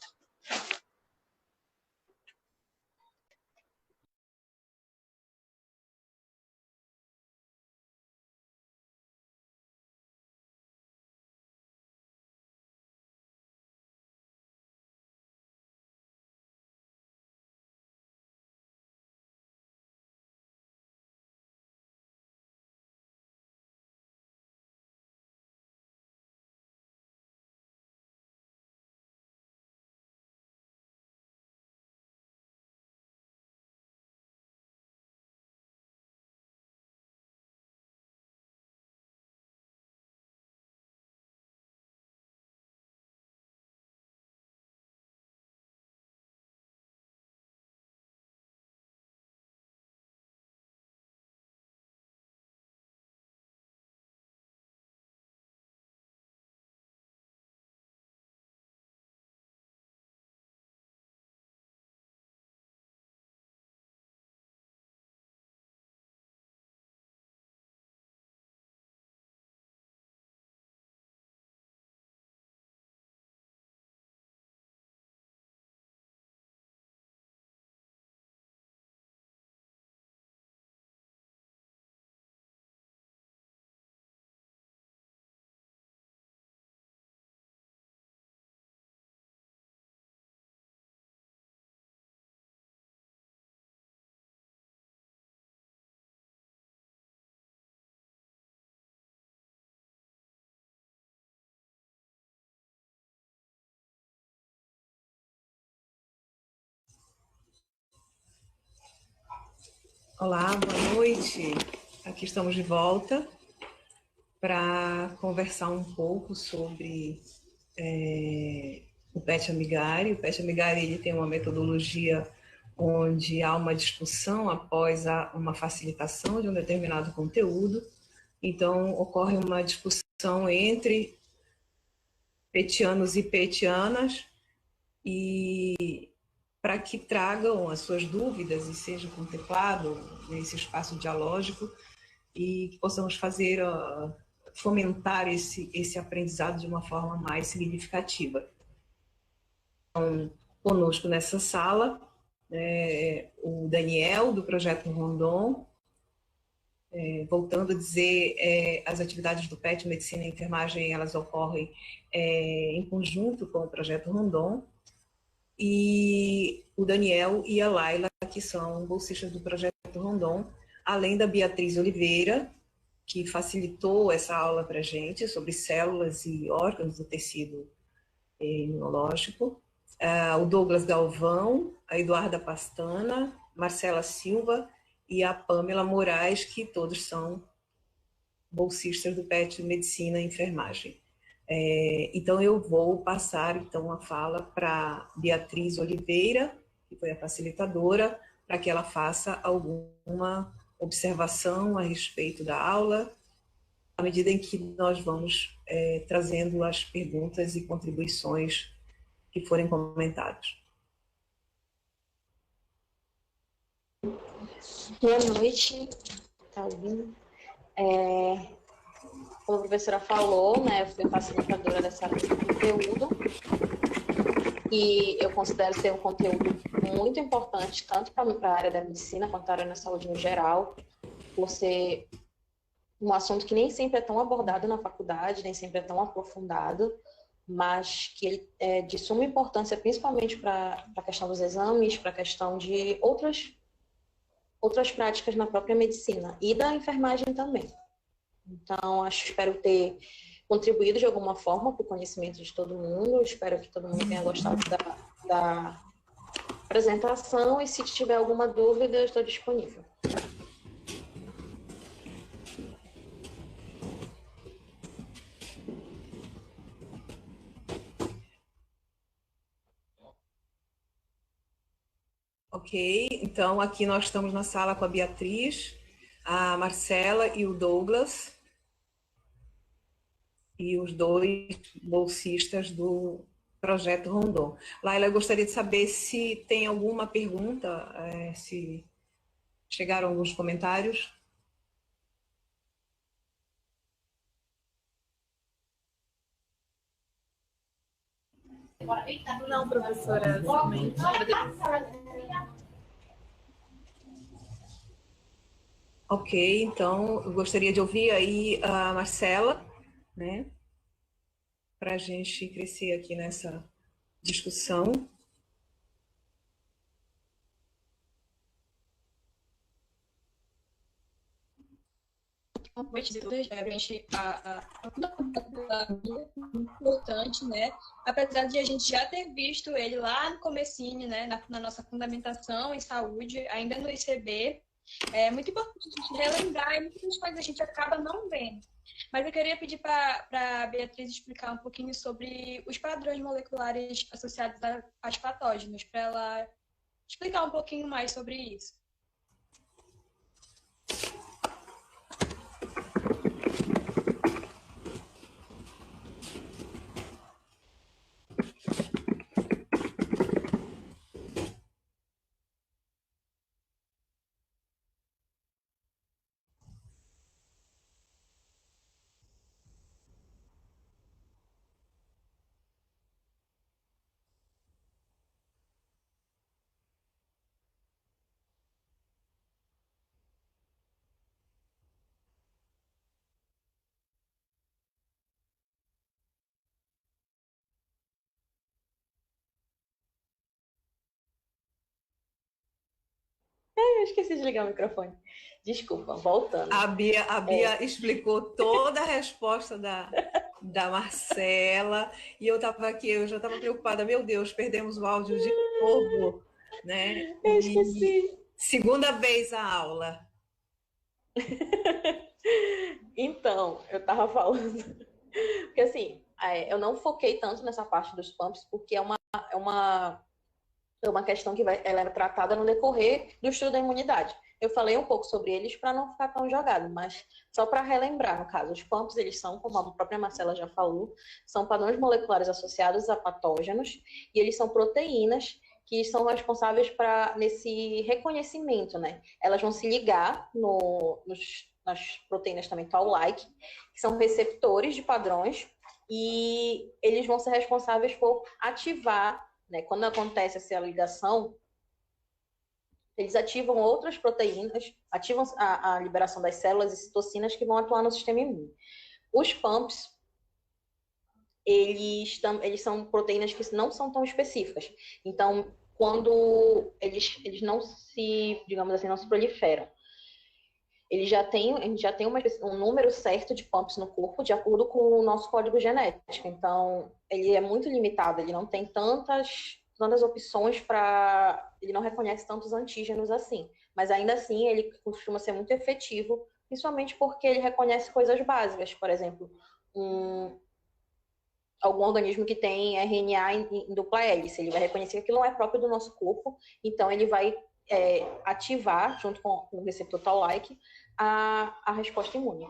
Olá, boa noite. Aqui estamos de volta para conversar um pouco sobre o PET Amigari. O PET Amigari ele tem uma metodologia onde há uma discussão após uma facilitação de um determinado conteúdo. Então, ocorre uma discussão entre petianos e petianas e para que tragam as suas dúvidas e seja contemplado nesse espaço dialógico e que possamos fazer, fomentar esse aprendizado de uma forma mais significativa. Então, conosco nessa sala, o Daniel, do Projeto Rondon, voltando a dizer, as atividades do PET Medicina e Enfermagem, elas ocorrem em conjunto com o Projeto Rondon, e o Daniel e a Laila, que são bolsistas do Projeto Rondon, além da Beatriz Oliveira, que facilitou essa aula para a gente sobre células e órgãos do tecido imunológico, o Douglas Galvão, a Eduarda Pastana, Marcela Silva e a Pamela Moraes, que todos são bolsistas do PET Medicina e Enfermagem. Então, eu vou passar então a fala para Beatriz Oliveira, que foi a facilitadora, para que ela faça alguma observação a respeito da aula, à medida em que nós vamos trazendo as perguntas e contribuições que forem comentadas. Boa noite, tá ouvindo? Como a professora falou, né, eu fui facilitadora desse conteúdo e eu considero ser um conteúdo muito importante, tanto para a área da medicina quanto para a área da saúde no geral, por ser um assunto que nem sempre é tão abordado na faculdade, nem sempre é tão aprofundado, mas que ele é de suma importância, principalmente para a questão dos exames, para a questão de outras práticas na própria medicina e da enfermagem também. Então, espero ter contribuído de alguma forma para o conhecimento de todo mundo, espero que todo mundo tenha gostado da apresentação e se tiver alguma dúvida, eu estou disponível. Ok, então aqui nós estamos na sala com a Beatriz, a Marcela e o Douglas, e os 2 bolsistas do Projeto Rondon. Laila, eu gostaria de saber se tem alguma pergunta, se chegaram alguns comentários. Não, professora, somente. Ok, então eu gostaria de ouvir aí a Marcela, né, para a gente crescer aqui nessa discussão. Realmente importante, né? Apesar de a gente já ter visto ele lá no comecinho, né? Na nossa fundamentação em saúde, ainda no ICB, é muito importante a gente relembrar e muitas coisas a gente acaba não vendo. Mas eu queria pedir para a Beatriz explicar um pouquinho sobre os padrões moleculares associados aos patógenos, para ela explicar um pouquinho mais sobre isso. Eu esqueci de ligar o microfone. Desculpa, voltando. A Bia explicou toda a resposta da Marcela, e eu já estava preocupada, meu Deus, perdemos o áudio de novo, né? Eu esqueci. Segunda vez a aula. Então, eu tava falando. Porque assim, eu não foquei tanto nessa parte dos pumps, porque é uma questão que ela é tratada no decorrer do estudo da imunidade. Eu falei um pouco sobre eles para não ficar tão jogado, mas só para relembrar, no caso, os pumps, eles são, como a própria Marcela já falou, são padrões moleculares associados a patógenos, e eles são proteínas que são responsáveis nesse reconhecimento, né? Elas vão se ligar nas proteínas também toll-like, que são receptores de padrões, e eles vão ser responsáveis por ativar, né, quando acontece essa ligação, eles ativam outras proteínas, ativam a liberação das células e citocinas que vão atuar no sistema imune. Os pumps, eles são proteínas que não são tão específicas. Então, quando eles não se, digamos assim, não se proliferam, a gente já tem um número certo de pumps no corpo, de acordo com o nosso código genético. Então, ele é muito limitado, ele não tem tantas opções ele não reconhece tantos antígenos assim. Mas ainda assim, ele costuma ser muito efetivo, principalmente porque ele reconhece coisas básicas. Por exemplo, algum organismo que tem RNA em dupla hélice, ele vai reconhecer que aquilo não é próprio do nosso corpo, então ele vai ativar, junto com o receptor toll-like, a resposta imune.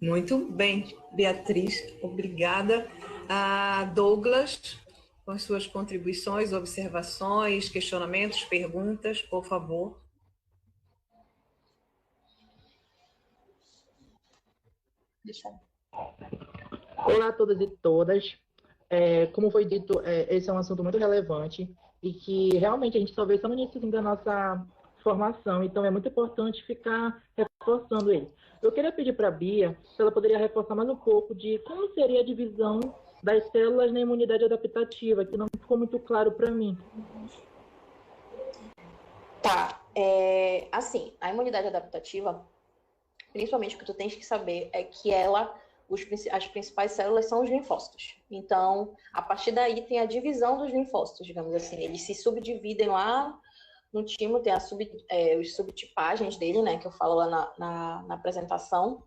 Muito bem, Beatriz, obrigada. Douglas, com as suas contribuições, observações, questionamentos, perguntas, por favor. Olá a todos e todas. Como foi dito, esse é um assunto muito relevante e que realmente a gente só vê só no início da nossa formação, então é muito importante ficar reforçando ele. Eu queria pedir para a Bia se ela poderia reforçar mais um pouco de como seria a divisão das células na imunidade adaptativa, que não ficou muito claro para mim. Tá, assim, a imunidade adaptativa, principalmente o que tu tens que saber é que as principais células são os linfócitos. Então, a partir daí tem a divisão dos linfócitos, digamos assim. Eles se subdividem lá no timo, tem as subtipagens dele, né, que eu falo lá na apresentação.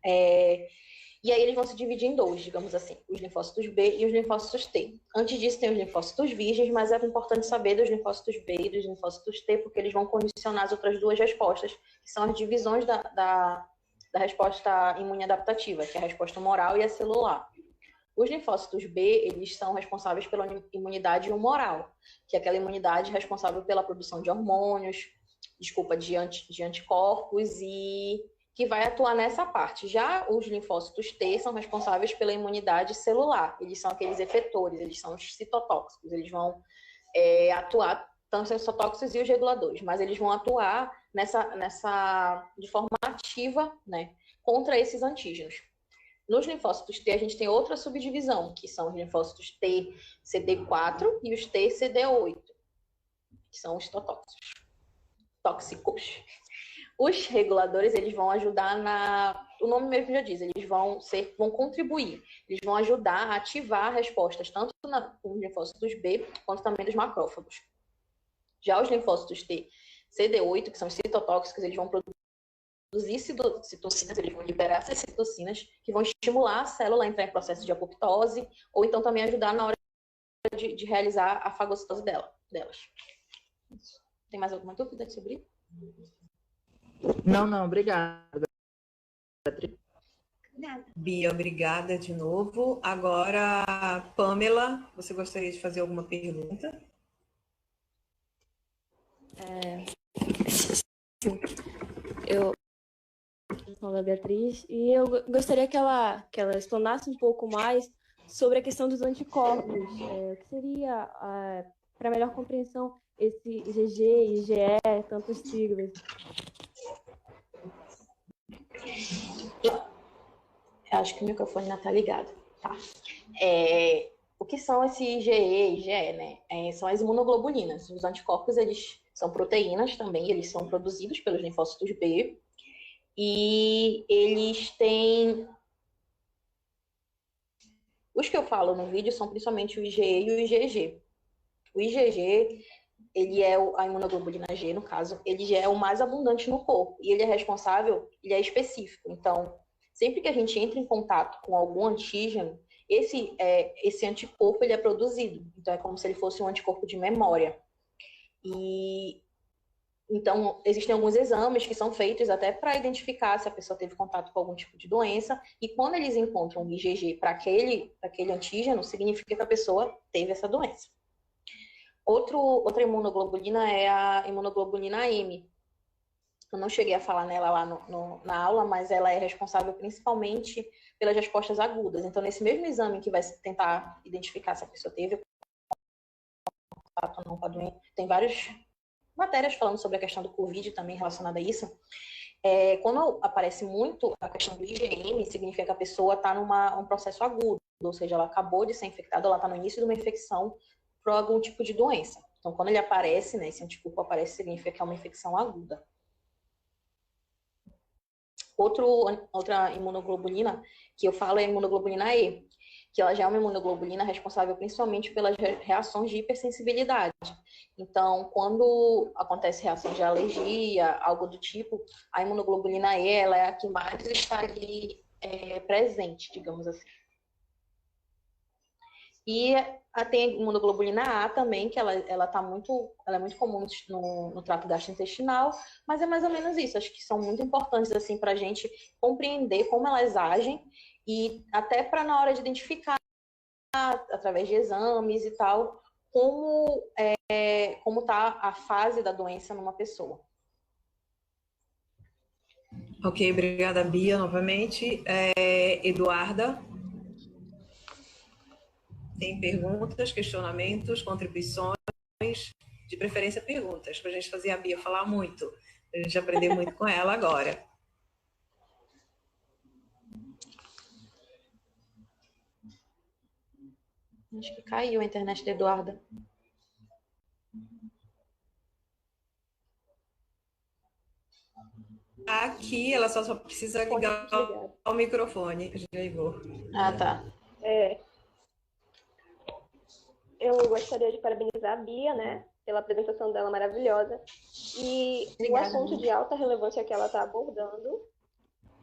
E aí eles vão se dividir em dois, digamos assim, os linfócitos B e os linfócitos T. Antes disso tem os linfócitos virgens, mas é importante saber dos linfócitos B e dos linfócitos T, porque eles vão condicionar as outras duas respostas, que são as divisões das da resposta imune adaptativa, que é a resposta humoral e a celular. Os linfócitos B, eles são responsáveis pela imunidade humoral, que é aquela imunidade responsável pela produção de hormônios, de anticorpos e que vai atuar nessa parte. Já os linfócitos T são responsáveis pela imunidade celular. Eles são aqueles efetores, eles são os citotóxicos. Eles vão atuar, tanto os citotóxicos e os reguladores, mas eles vão atuar de forma ativa, né, contra esses antígenos. Nos linfócitos T, a gente tem outra subdivisão, que são os linfócitos T CD4 e os T CD8, que são os tóxicos. Os reguladores, eles vão ajudar o nome mesmo já diz, eles vão contribuir, eles vão ajudar a ativar respostas, tanto nos linfócitos B, quanto também dos macrófagos. Já os linfócitos T, CD8, que são os citotóxicos, eles vão produzir citocinas, eles vão liberar essas citocinas, que vão estimular a célula a entrar em processo de apoptose, ou então também ajudar na hora de realizar a fagocitose delas. Tem mais alguma dúvida sobre isso? Não, obrigada. Bia, obrigada de novo. Agora, Pamela, você gostaria de fazer alguma pergunta? Eu sou a Beatriz e eu gostaria que ela explanasse um pouco mais sobre a questão dos anticorpos. O que seria, para melhor compreensão, esse IgG, IgE, tantas siglas? Eu acho que o microfone não está ligado. Tá. O que são esse IgE e IgE, né? São as imunoglobulinas. Os anticorpos, eles são proteínas também, eles são produzidos pelos linfócitos B e eles têm... Os que eu falo no vídeo são principalmente o IgE e o IgG. O IgG, ele é a imunoglobulina G, no caso, ele já é o mais abundante no corpo e ele é responsável, ele é específico. Então, sempre que a gente entra em contato com algum antígeno, esse anticorpo ele é produzido. Então, é como se ele fosse um anticorpo de memória. E então, existem alguns exames que são feitos até para identificar se a pessoa teve contato com algum tipo de doença. E quando eles encontram um IgG para aquele antígeno, significa que a pessoa teve essa doença. Outra imunoglobulina é a imunoglobulina M. Eu não cheguei a falar nela lá na aula, mas ela é responsável principalmente pelas respostas agudas. Então, nesse mesmo exame que vai tentar identificar se a pessoa teve contato ou não com a doença, tem várias matérias falando sobre a questão do Covid também relacionada a isso. Quando aparece muito a questão do IgM, significa que a pessoa está num processo agudo, ou seja, ela acabou de ser infectada, ela está no início de uma infecção por algum tipo de doença. Então, quando ele aparece, né, esse anticorpo aparece, significa que é uma infecção aguda. Outra imunoglobulina que eu falo é a imunoglobulina E, que ela já é uma imunoglobulina responsável principalmente pelas reações de hipersensibilidade. Então, quando acontece reação de alergia, algo do tipo, a imunoglobulina E ela é a que mais está ali presente, digamos assim. E tem a imunoglobulina A também, que ela é muito comum no trato gastrointestinal, mas é mais ou menos isso. Acho que são muito importantes assim, para a gente compreender como elas agem e até para na hora de identificar, através de exames e tal, como está a fase da doença numa pessoa. Ok, obrigada, Bia, novamente. Eduarda? Tem perguntas, questionamentos, contribuições, de preferência perguntas, para a gente fazer a Bia falar muito. A gente aprender muito com ela agora. Acho que caiu a internet da Eduarda. Aqui ela só precisa ligar o microfone. Já ligou. Ah, tá. Eu gostaria de parabenizar a Bia, né, pela apresentação dela maravilhosa. E o assunto de alta relevância que ela está abordando.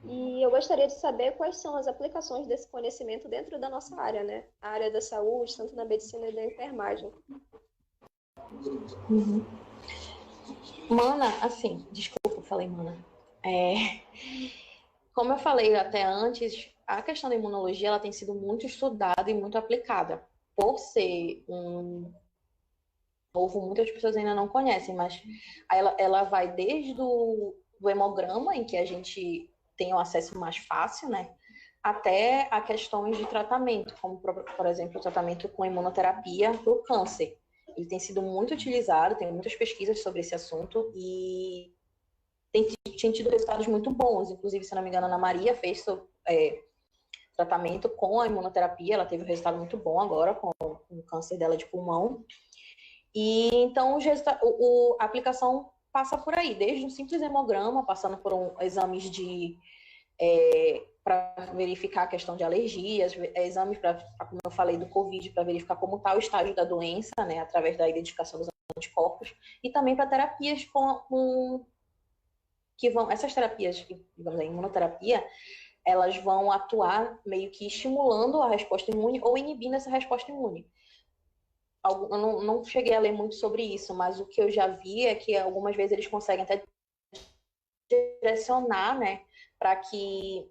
E eu gostaria de saber quais são as aplicações desse conhecimento dentro da nossa área, né? A área da saúde, tanto na medicina e da enfermagem. Uhum. Mana, assim, desculpa, eu falei mana. como eu falei até antes, a questão da imunologia ela tem sido muito estudada e muito aplicada. Por ser um novo, muitas pessoas ainda não conhecem, mas ela vai desde do hemograma, em que a gente tem o acesso mais fácil, né? Até a questões de tratamento, como, por exemplo, o tratamento com imunoterapia para o câncer. Ele tem sido muito utilizado, tem muitas pesquisas sobre esse assunto e tem tido resultados muito bons. Inclusive, se não me engano, a Ana Maria fez tratamento com a imunoterapia, ela teve um resultado muito bom agora com o câncer dela de pulmão. E então a aplicação passa por aí, desde um simples hemograma, passando por exames para verificar a questão de alergias, exames como eu falei, do Covid, para verificar como está o estágio da doença, né, através da identificação dos anticorpos, e também para terapias essas terapias, digamos, a imunoterapia, elas vão atuar meio que estimulando a resposta imune ou inibindo essa resposta imune. Eu não cheguei a ler muito sobre isso, mas o que eu já vi é que algumas vezes eles conseguem até direcionar, né, para que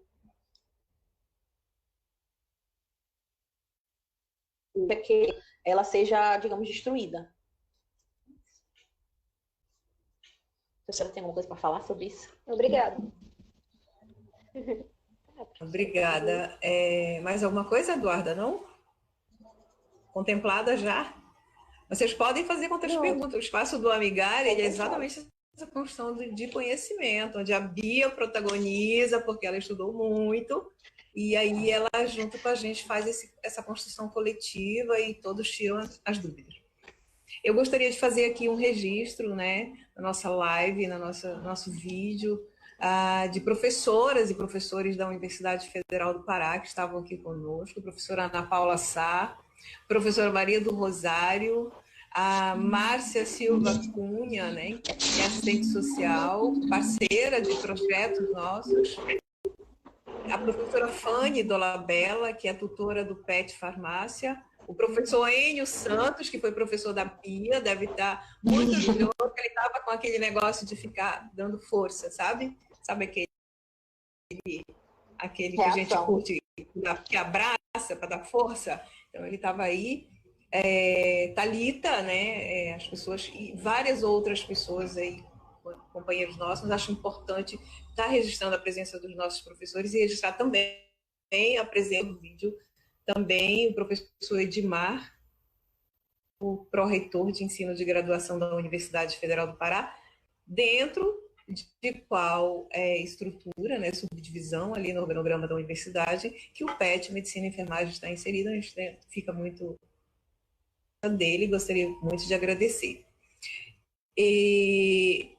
ela seja, digamos, destruída. A senhora tem alguma coisa para falar sobre isso? Obrigada. Obrigada. Mais alguma coisa, Eduarda, não? Contemplada já? Vocês podem fazer outras perguntas. O espaço do Amigar ele é exatamente essa construção de conhecimento, onde a Bia protagoniza, porque ela estudou muito, e aí ela, junto com a gente, faz essa construção coletiva e todos tiram as dúvidas. Eu gostaria de fazer aqui um registro, né, na nossa live, nosso vídeo, de professoras e professores da Universidade Federal do Pará, que estavam aqui conosco, a professora Ana Paula Sá, professora Maria do Rosário, a Márcia Silva Cunha, né, que é assistente social, parceira de projetos nossos, a professora Fanny Dolabella, que é tutora do PET Farmácia, o professor Enio Santos, que foi professor da Pia, deve estar muito orgulhoso, que ele estava com aquele negócio de ficar dando força, sabe? Sabe aquele que a gente curte, que abraça para dar força? Então, ele estava aí. Thalita, né? As pessoas, e várias outras pessoas aí, companheiros nossos, acho importante estar registrando a presença dos nossos professores e registrar também a presença do vídeo, também o professor Edmar, o pró-reitor de ensino de graduação da Universidade Federal do Pará, dentro de qual estrutura, né, subdivisão ali no organograma da universidade, que o PET, Medicina e Enfermagem, está inserido. A gente fica muito dele, gostaria muito de agradecer. E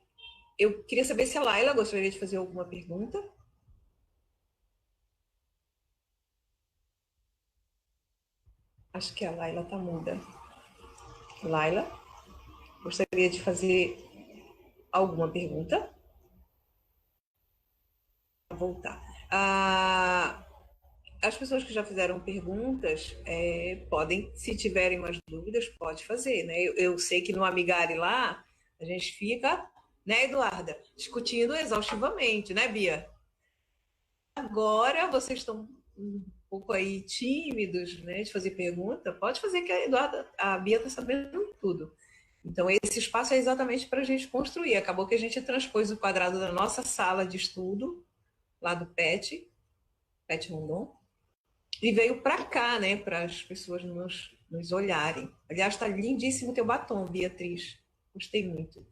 eu queria saber se a Laila gostaria de fazer alguma pergunta. Acho que a Laila está muda. Laila, gostaria de fazer alguma pergunta? Vou voltar. As pessoas que já fizeram perguntas podem, se tiverem mais dúvidas, pode fazer, né? Eu sei que no Amigare lá, a gente fica, né, Eduarda, discutindo exaustivamente, né, Bia? Agora vocês estão um pouco aí tímidos, né, de fazer pergunta, pode fazer, que a Bia está sabendo tudo. Então, esse espaço é exatamente para a gente construir. Acabou que a gente transpôs o quadrado da nossa sala de estudo, lá do PET Rondon, e veio para cá, né, para as pessoas nos olharem. Aliás, está lindíssimo o teu batom, Beatriz. Gostei muito.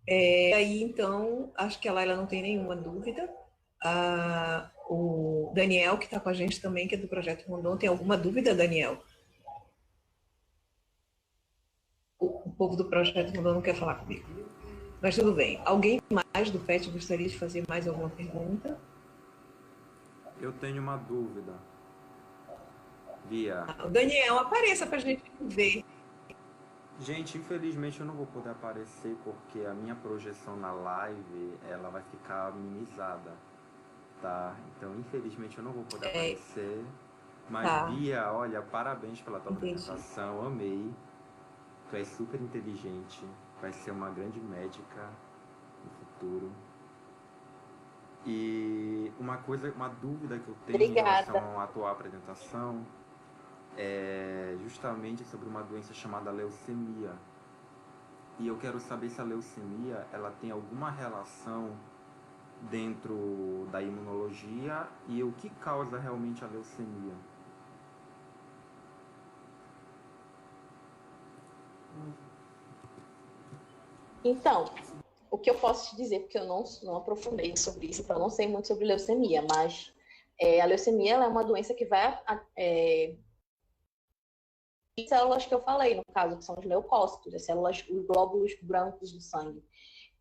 Aí, então, acho que a Laila não tem nenhuma dúvida. O Daniel, que está com a gente também, que é do Projeto Rondon, tem alguma dúvida, Daniel? O povo do Projeto Rondon não quer falar comigo. Mas tudo bem. Alguém mais do PET gostaria de fazer mais alguma pergunta? Eu tenho uma dúvida. Bia. O Daniel, apareça para a gente ver. Gente, infelizmente eu não vou poder aparecer porque a minha projeção na live, ela vai ficar minimizada, tá? Então, infelizmente eu não vou poder aparecer. Mas, tá. Bia, olha, parabéns pela tua apresentação, amei. Tu és super inteligente, vai ser uma grande médica no futuro. E uma dúvida que eu tenho em Obrigada. relação à atual apresentação é justamente sobre uma doença chamada leucemia. E eu quero saber se a leucemia ela tem alguma relação dentro da imunologia e o que causa realmente a leucemia. Então, o que eu posso te dizer, porque eu não aprofundei sobre isso, então eu não sei muito sobre leucemia, mas a leucemia ela é uma doença que vai células que eu falei, no caso, que são os leucócitos, as células, os glóbulos brancos do sangue.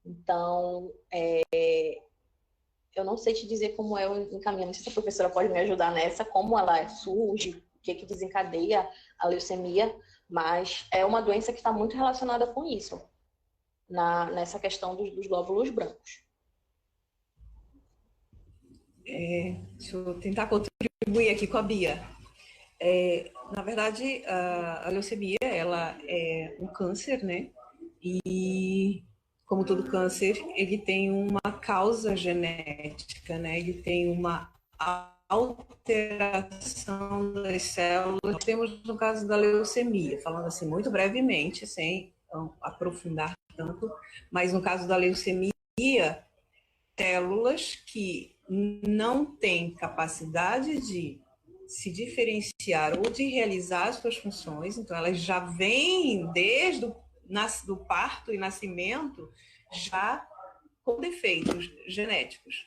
Então, eu não sei te dizer como é o encaminhamento, não sei se a professora pode me ajudar nessa, como ela surge, o que desencadeia a leucemia, mas é uma doença que está muito relacionada com isso, nessa questão dos glóbulos brancos. Deixa eu tentar contribuir aqui com a Bia. Na verdade, a leucemia, ela é um câncer, né? E, como todo câncer, ele tem uma causa genética, né? Ele tem uma alteração das células. Temos no caso da leucemia, falando assim muito brevemente, sem aprofundar tanto, mas no caso da leucemia, células que não têm capacidade de se diferenciar ou de realizar as suas funções, então elas já vêm desde do parto e nascimento já com defeitos genéticos.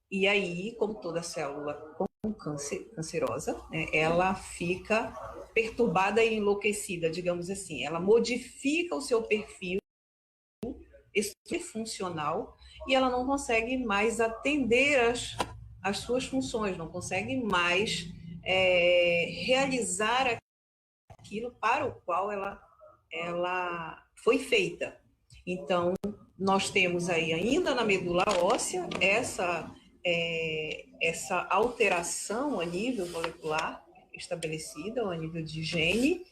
E aí, como toda célula com cancerosa, né, ela fica perturbada e enlouquecida, digamos assim. Ela modifica o seu perfil funcional e ela não consegue mais atender as suas funções, não consegue mais realizar aquilo para o qual ela foi feita. Então, nós temos aí ainda na medula óssea essa alteração a nível molecular estabelecida, a nível de gene,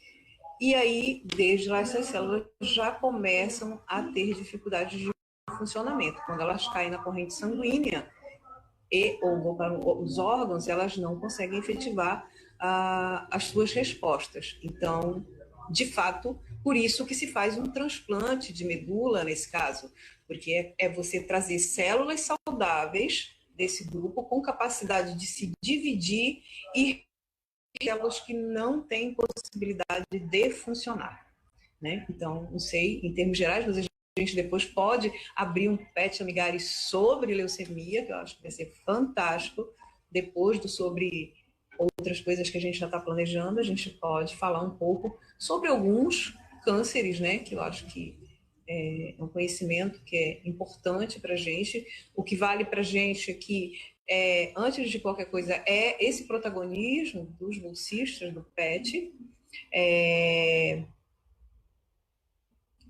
e aí, desde lá, essas células já começam a ter dificuldades de funcionamento. Quando elas caem na corrente sanguínea ou vão para os órgãos, elas não conseguem efetivar as suas respostas. Então, de fato, por isso que se faz um transplante de medula nesse caso, porque é você trazer células saudáveis desse grupo com capacidade de se dividir e células que não têm possibilidade de funcionar, né? Então, não sei, em termos gerais, mas a gente depois pode abrir um PET Amigares sobre leucemia, que eu acho que vai ser fantástico. Depois sobre outras coisas que a gente já está planejando, a gente pode falar um pouco sobre alguns cânceres, né? Que eu acho que é um conhecimento que é importante para a gente. O que vale para a gente aqui antes de qualquer coisa, é esse protagonismo dos bolsistas do PET,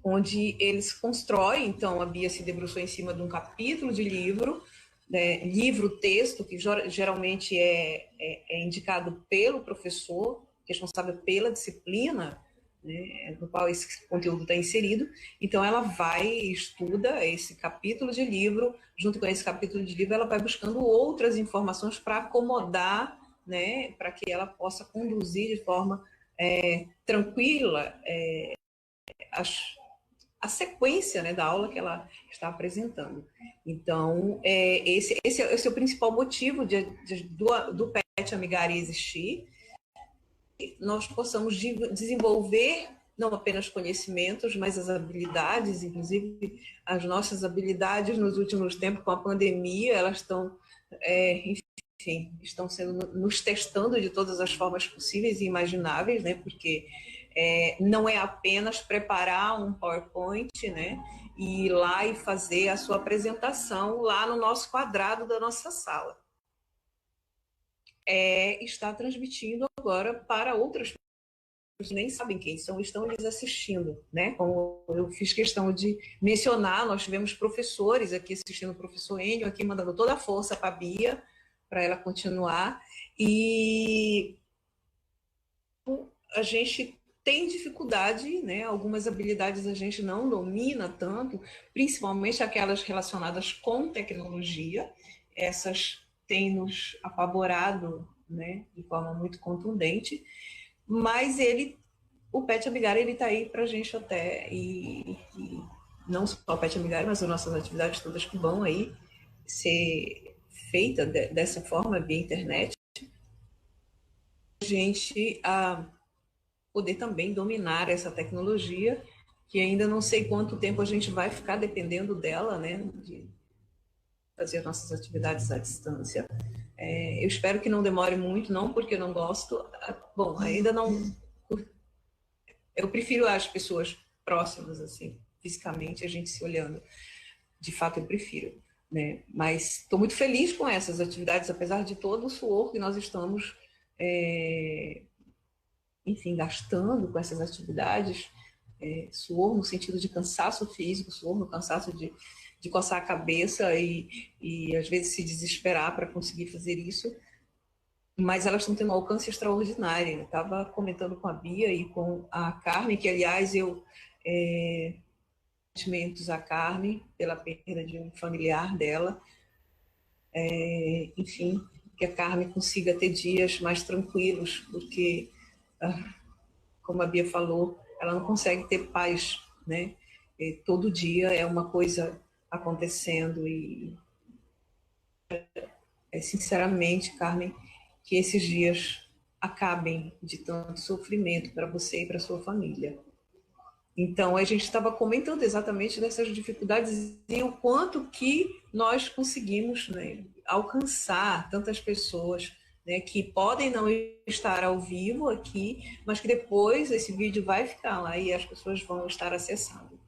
onde eles constroem, então a Bia se debruçou em cima de um capítulo de livro, né, livro-texto, que geralmente é indicado pelo professor, responsável pela disciplina, né, no qual esse conteúdo está inserido. Então, ela vai e estuda esse capítulo de livro, junto com esse capítulo de livro, ela vai buscando outras informações para acomodar, né, para que ela possa conduzir de forma tranquila a sequência, né, da aula que ela está apresentando. Então, esse é o principal motivo do PET Amigari existir. Nós possamos desenvolver não apenas conhecimentos, mas as habilidades, inclusive as nossas habilidades nos últimos tempos com a pandemia, elas estão, enfim, estão sendo nos testando de todas as formas possíveis e imagináveis, né? Porque não é apenas preparar um PowerPoint, né? E ir lá e fazer a sua apresentação lá no nosso quadrado da nossa sala. Está transmitindo agora para outras pessoas que nem sabem quem são, estão eles assistindo, né? Como eu fiz questão de mencionar, nós tivemos professores aqui assistindo, o professor Enio aqui mandando toda a força para a Bia, para ela continuar, e a gente tem dificuldade, né? Algumas habilidades a gente não domina tanto, principalmente aquelas relacionadas com tecnologia. Essas têm nos apavorado, né? De forma muito contundente. Mas o Pet Amigari, ele está aí para a gente até, e não só o Pet Amigari, mas as nossas atividades todas que vão aí ser feitas dessa forma, via internet, a gente poder também dominar essa tecnologia, que ainda não sei quanto tempo a gente vai ficar dependendo dela, né, de fazer nossas atividades à distância. Eu espero que não demore muito, não porque eu não gosto. Bom, ainda não... Eu prefiro as pessoas próximas, assim, fisicamente, a gente se olhando. De fato, eu prefiro, né? Mas estou muito feliz com essas atividades, apesar de todo o suor que nós estamos, enfim, gastando com essas atividades. Suor no sentido de cansaço físico, suor no cansaço de coçar a cabeça e às vezes se desesperar para conseguir fazer isso. Mas elas estão tendo um alcance extraordinário. Eu estava comentando com a Bia e com a Carmen, que, aliás, eu sentimentos a Carmen pela perda de um familiar dela. Enfim, que a Carmen consiga ter dias mais tranquilos, porque, como a Bia falou, ela não consegue ter paz, né? Todo dia é uma coisa acontecendo e, sinceramente, Carmen, que esses dias acabem de tanto sofrimento para você e para sua família. Então, a gente estava comentando exatamente dessas dificuldades e o quanto que nós conseguimos, né, alcançar tantas pessoas, né, que podem não estar ao vivo aqui, mas que depois esse vídeo vai ficar lá e as pessoas vão estar acessando.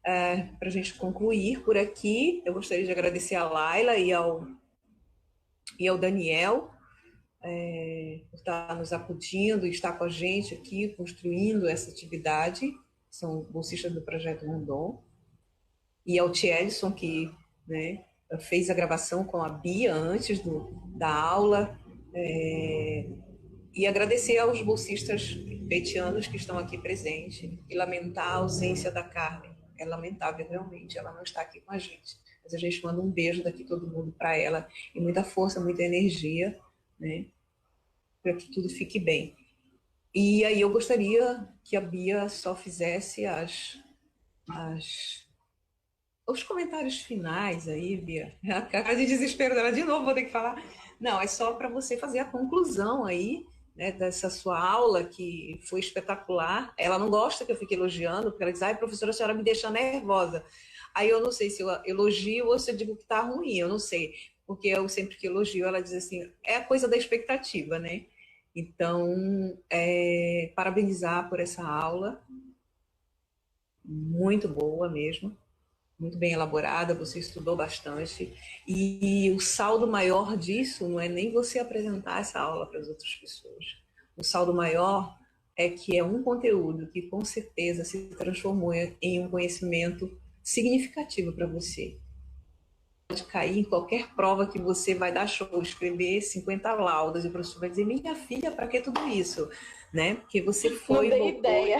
Para a gente concluir por aqui, eu gostaria de agradecer a Laila e ao Daniel, por estar nos acudindo e estar com a gente aqui, construindo essa atividade. São bolsistas do Projeto Rondon. E ao Tielson, que, né, fez a gravação com a Bia antes da aula. E agradecer aos bolsistas petianos que estão aqui presentes e lamentar a ausência da Carmen. É lamentável, realmente, ela não está aqui com a gente. Mas a gente manda um beijo daqui todo mundo para ela e muita força, muita energia, né, para que tudo fique bem. E aí eu gostaria que a Bia só fizesse os comentários finais aí, Bia. A cara de desespero dela, de novo vou ter que falar. Não, é só para você fazer a conclusão aí, né, dessa sua aula, que foi espetacular. Ela não gosta que eu fique elogiando, porque ela diz, ai, professora, a senhora me deixa nervosa. Aí eu não sei se eu elogio ou se eu digo que está ruim, eu não sei. Porque eu sempre que elogio, ela diz assim, é a coisa da expectativa, né? Então, parabenizar por essa aula, muito boa mesmo, muito bem elaborada, você estudou bastante, e o saldo maior disso não é nem você apresentar essa aula para as outras pessoas. O saldo maior é que é um conteúdo que com certeza se transformou em um conhecimento significativo para você. Pode cair em qualquer prova que você vai dar show, escrever 50 laudas, e o professor vai dizer, minha filha, para que tudo isso? Né? Porque você foi... Não dei ideia.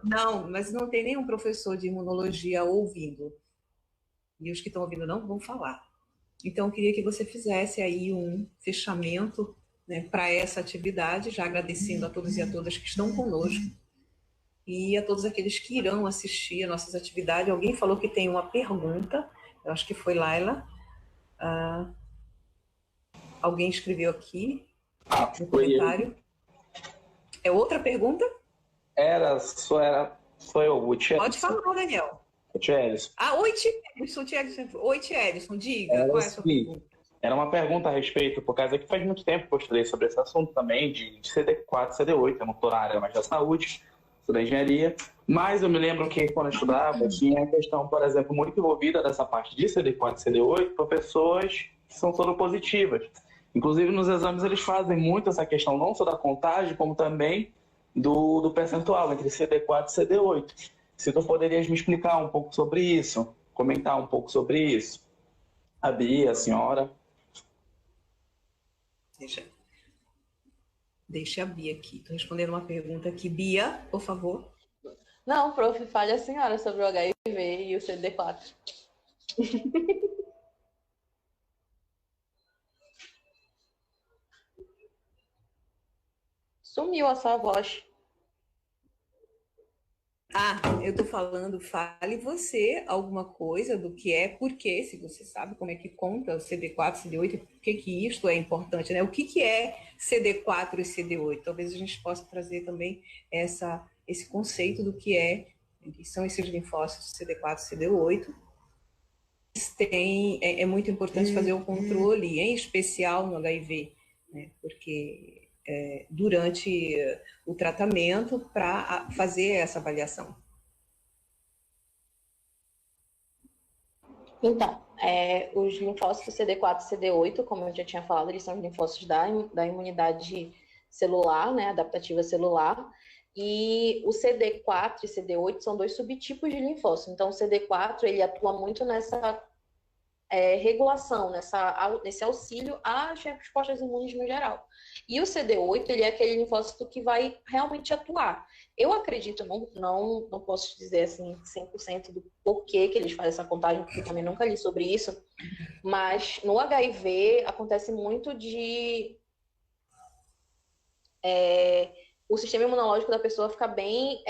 Não, mas não tem nenhum professor de imunologia ouvindo. E os que estão ouvindo não vão falar. Então, eu queria que você fizesse aí um fechamento, né, para essa atividade, já agradecendo a todos e a todas que estão conosco, e a todos aqueles que irão assistir a nossas atividades. Alguém falou que tem uma pergunta, eu acho que foi Laila. Alguém escreveu aqui no comentário. É outra pergunta? Foi o Tielson. Pode falar, Daniel. O Tielson. Oi, Tielson. Oi, Tielson, diga, qual é a sua pergunta? Era uma pergunta a respeito, por causa que faz muito tempo que eu estudei sobre esse assunto também, de CD4, CD8, eu não estou na área mais da saúde, sou da engenharia, mas eu me lembro que quando eu estudava, tinha a questão, por exemplo, muito envolvida dessa parte de CD4 e CD8 para pessoas que são soropositivas. Inclusive, nos exames, eles fazem muito essa questão, não só da contagem, como também do percentual entre CD4 e CD8. Se tu poderias me explicar um pouco sobre isso, comentar um pouco sobre isso. A Bia, a senhora. Deixa a Bia aqui. Estou respondendo uma pergunta aqui. Bia, por favor. Não, prof, fale a senhora sobre o HIV e o CD4. Sumiu a sua voz. Eu estou falando, fale você alguma coisa do que é, por quê, se você sabe como é que conta o CD4, CD8, por que isto é importante, né? O que é CD4 e CD8? Talvez a gente possa trazer também esse conceito do que são esses linfócitos CD4 e CD8. É muito importante fazer o controle, em especial no HIV, né? Porque durante o tratamento para fazer essa avaliação. Então, os linfócitos CD4 e CD8, como eu já tinha falado, eles são os linfócitos da imunidade celular, né, adaptativa celular, e o CD4 e CD8 são dois subtipos de linfócito. Então, o CD4, ele atua muito nessa regulação, nesse auxílio às respostas imunes no geral. E o CD8, ele é aquele linfócito que vai realmente atuar. Eu acredito, não posso dizer assim 100% do porquê que eles fazem essa contagem, porque também nunca li sobre isso, mas no HIV acontece muito de o sistema imunológico da pessoa ficar bem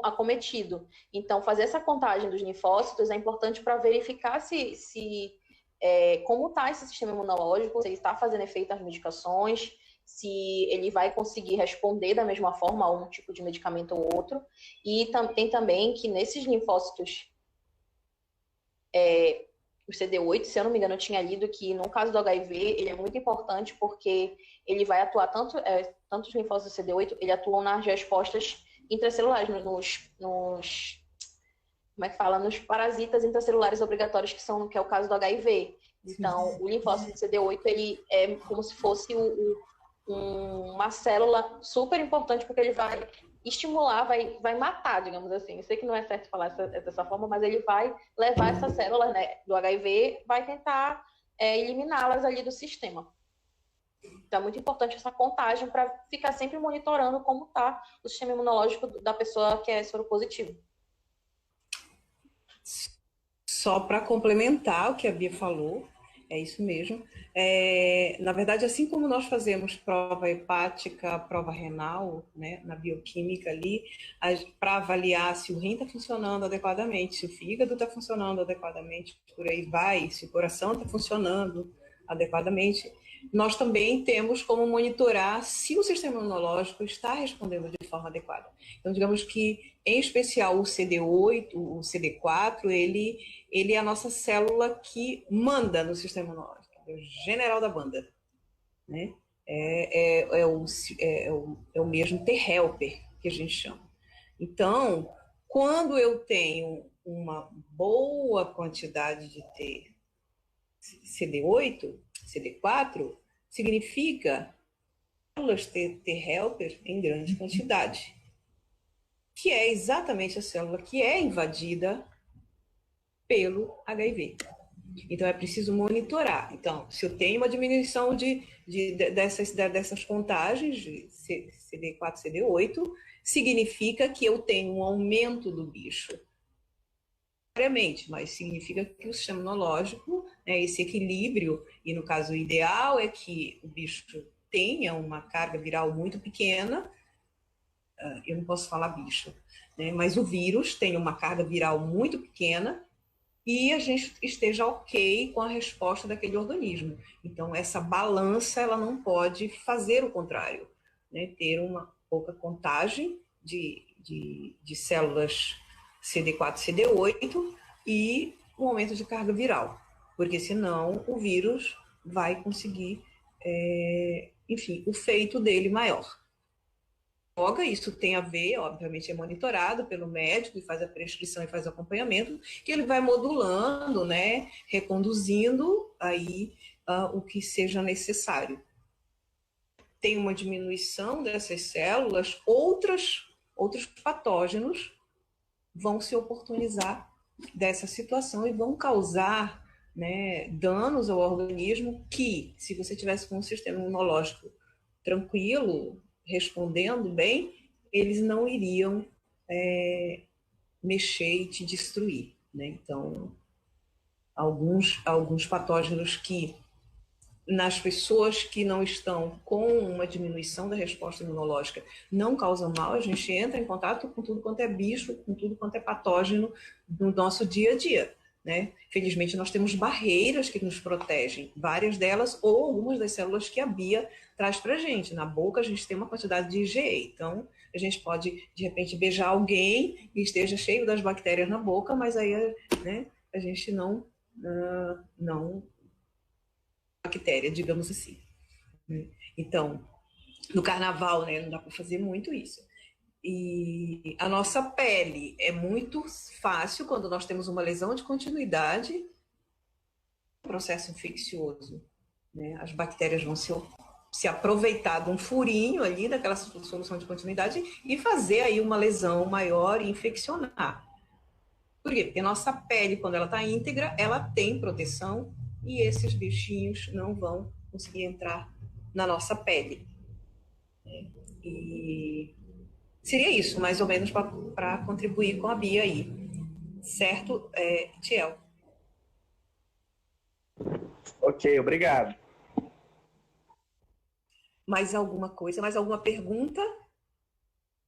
acometido. Então, fazer essa contagem dos linfócitos é importante para verificar como está esse sistema imunológico, se ele está fazendo efeito às medicações, se ele vai conseguir responder da mesma forma a um tipo de medicamento ou outro. E tem também que nesses linfócitos, o CD8, se eu não me engano, eu tinha lido que no caso do HIV, ele é muito importante porque ele vai atuar tanto os linfócitos do CD8, ele atuam nas respostas intracelulares, nos parasitas intracelulares obrigatórios, que é o caso do HIV. Então, o linfócito do CD8, ele é como se fosse uma célula super importante, porque ele vai estimular, vai matar, digamos assim. Eu sei que não é certo falar dessa forma, mas ele vai levar essas células, né, do HIV, vai tentar eliminá-las ali do sistema. Então, é muito importante essa contagem para ficar sempre monitorando como está o sistema imunológico da pessoa que é soropositivo. Só para complementar o que a Bia falou, é isso mesmo. Na verdade, assim como nós fazemos prova hepática, prova renal, né, na bioquímica ali, para avaliar se o rim está funcionando adequadamente, se o fígado está funcionando adequadamente, por aí vai, se o coração está funcionando adequadamente, nós também temos como monitorar se o sistema imunológico está respondendo de forma adequada. Então, digamos que, em especial, o CD8, o CD4, ele é a nossa célula que manda no sistema imunológico, é o general da banda, né? É o mesmo T-helper que a gente chama. Então, quando eu tenho uma boa quantidade de CD8, CD4, significa células T-helper em grande quantidade, que é exatamente a célula que é invadida pelo HIV. Então, é preciso monitorar. Então, se eu tenho uma diminuição dessas contagens, de CD4, CD8, significa que eu tenho um aumento do bicho. Mas significa que o sistema imunológico, né, esse equilíbrio, e no caso o ideal é que o bicho tenha uma carga viral muito pequena, eu não posso falar bicho, né, mas o vírus tem uma carga viral muito pequena e a gente esteja ok com a resposta daquele organismo. Então, essa balança, ela não pode fazer o contrário, né, ter uma pouca contagem de células CD4, CD8 e um aumento de carga viral, porque senão o vírus vai conseguir, enfim, o feito dele maior. Isso tem a ver, obviamente é monitorado pelo médico e faz a prescrição e faz o acompanhamento, que ele vai modulando, né, reconduzindo aí o que seja necessário. Tem uma diminuição dessas células, outros patógenos vão se oportunizar dessa situação e vão causar, né, danos ao organismo que, se você tivesse com um sistema imunológico tranquilo, respondendo bem, eles não iriam mexer e te destruir, né? Então, alguns patógenos que, nas pessoas que não estão com uma diminuição da resposta imunológica, não causam mal, a gente entra em contato com tudo quanto é bicho, com tudo quanto é patógeno no nosso dia a dia, né? Felizmente, nós temos barreiras que nos protegem, várias delas, ou algumas das células que a Bia traz para a gente. Na boca, a gente tem uma quantidade de IgE, então a gente pode, de repente, beijar alguém e esteja cheio das bactérias na boca, mas aí, né, a gente não bactéria, digamos assim. Então, no carnaval, né, não dá para fazer muito isso. E a nossa pele é muito fácil quando nós temos uma lesão de continuidade, processo infeccioso, né? As bactérias vão se aproveitar de um furinho ali daquela solução de continuidade e fazer aí uma lesão maior e infeccionar. Por quê? Porque a nossa pele, quando ela está íntegra, ela tem proteção e esses bichinhos não vão conseguir entrar na nossa pele. E seria isso, mais ou menos, para contribuir com a Bia aí. Certo, Tiel? Ok, obrigado. Mais alguma coisa? Mais alguma pergunta?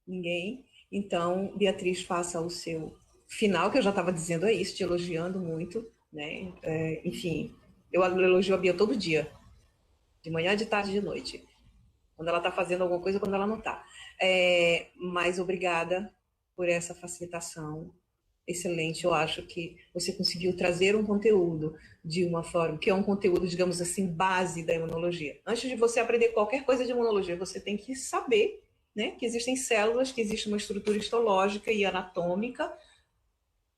Ninguém? Então, Beatriz, faça o seu final, que eu já estava dizendo isso, te elogiando muito, né? Enfim, eu elogio a Bia todo dia, de manhã, de tarde, de noite. Quando ela está fazendo alguma coisa, quando ela não está. Mas obrigada por essa facilitação excelente. Eu acho que você conseguiu trazer um conteúdo de uma forma, que é um conteúdo, digamos assim, base da imunologia. Antes de você aprender qualquer coisa de imunologia, você tem que saber, né, que existem células, que existe uma estrutura histológica e anatômica,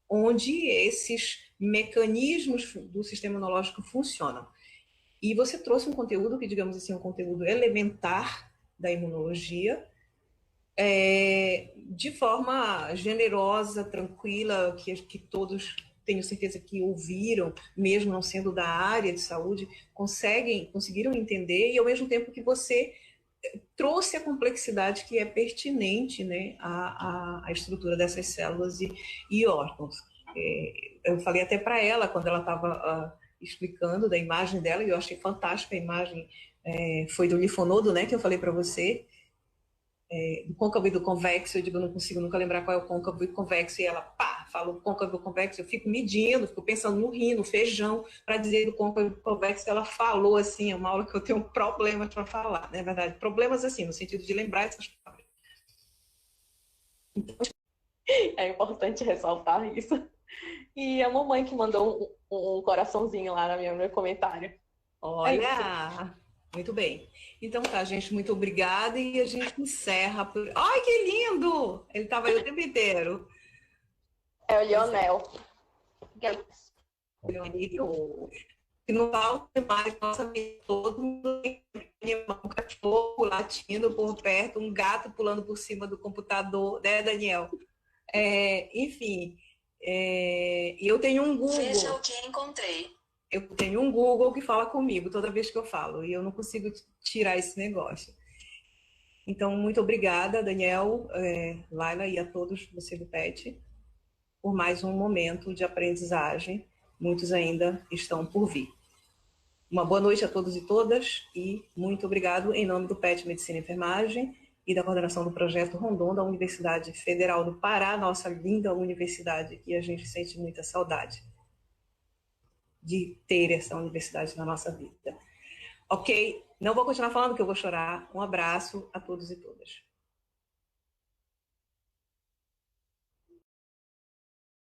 onde esses mecanismos do sistema imunológico funcionam. E você trouxe um conteúdo que, digamos assim, é um conteúdo elementar da imunologia, de forma generosa, tranquila, que todos, tenho certeza que ouviram, mesmo não sendo da área de saúde, conseguiram entender, e ao mesmo tempo que você trouxe a complexidade que é pertinente, né, à estrutura dessas células e órgãos. Eu falei até para ela, quando ela estava explicando da imagem dela, e eu achei fantástica a imagem, foi do linfonodo, né, que eu falei para você, do côncavo e do convexo. Eu digo, eu não consigo nunca lembrar qual é o côncavo e o convexo, e ela, falou côncavo e convexo, eu fico medindo, fico pensando no rim, no feijão, para dizer do côncavo e do convexo. Ela falou assim, é uma aula que eu tenho problemas para falar, não é verdade? Problemas assim, no sentido de lembrar essas palavras. Então, é importante ressaltar isso. E a mamãe que mandou um coraçãozinho lá no meu comentário. Olha, muito bem. Então tá, gente, muito obrigada, e a gente encerra por... Ai, que lindo! Ele estava aí o tempo inteiro. É o Lionel. Se não falta mais, nossa vida, todo mundo tem um cachorro latindo por perto, um gato pulando por cima do computador, né, Daniel? Enfim, eu tenho um Google. Veja o que encontrei. Eu tenho um Google que fala comigo toda vez que eu falo, e eu não consigo tirar esse negócio. Então, muito obrigada, Daniel, Laila, e a todos você do PET, por mais um momento de aprendizagem. Muitos ainda estão por vir. Uma boa noite a todos e todas, e muito obrigado em nome do PET Medicina e Enfermagem e da coordenação do Projeto Rondon da Universidade Federal do Pará, nossa linda universidade, que a gente sente muita saudade de ter essa universidade na nossa vida. Ok? Não vou continuar falando que eu vou chorar. Um abraço a todos e todas.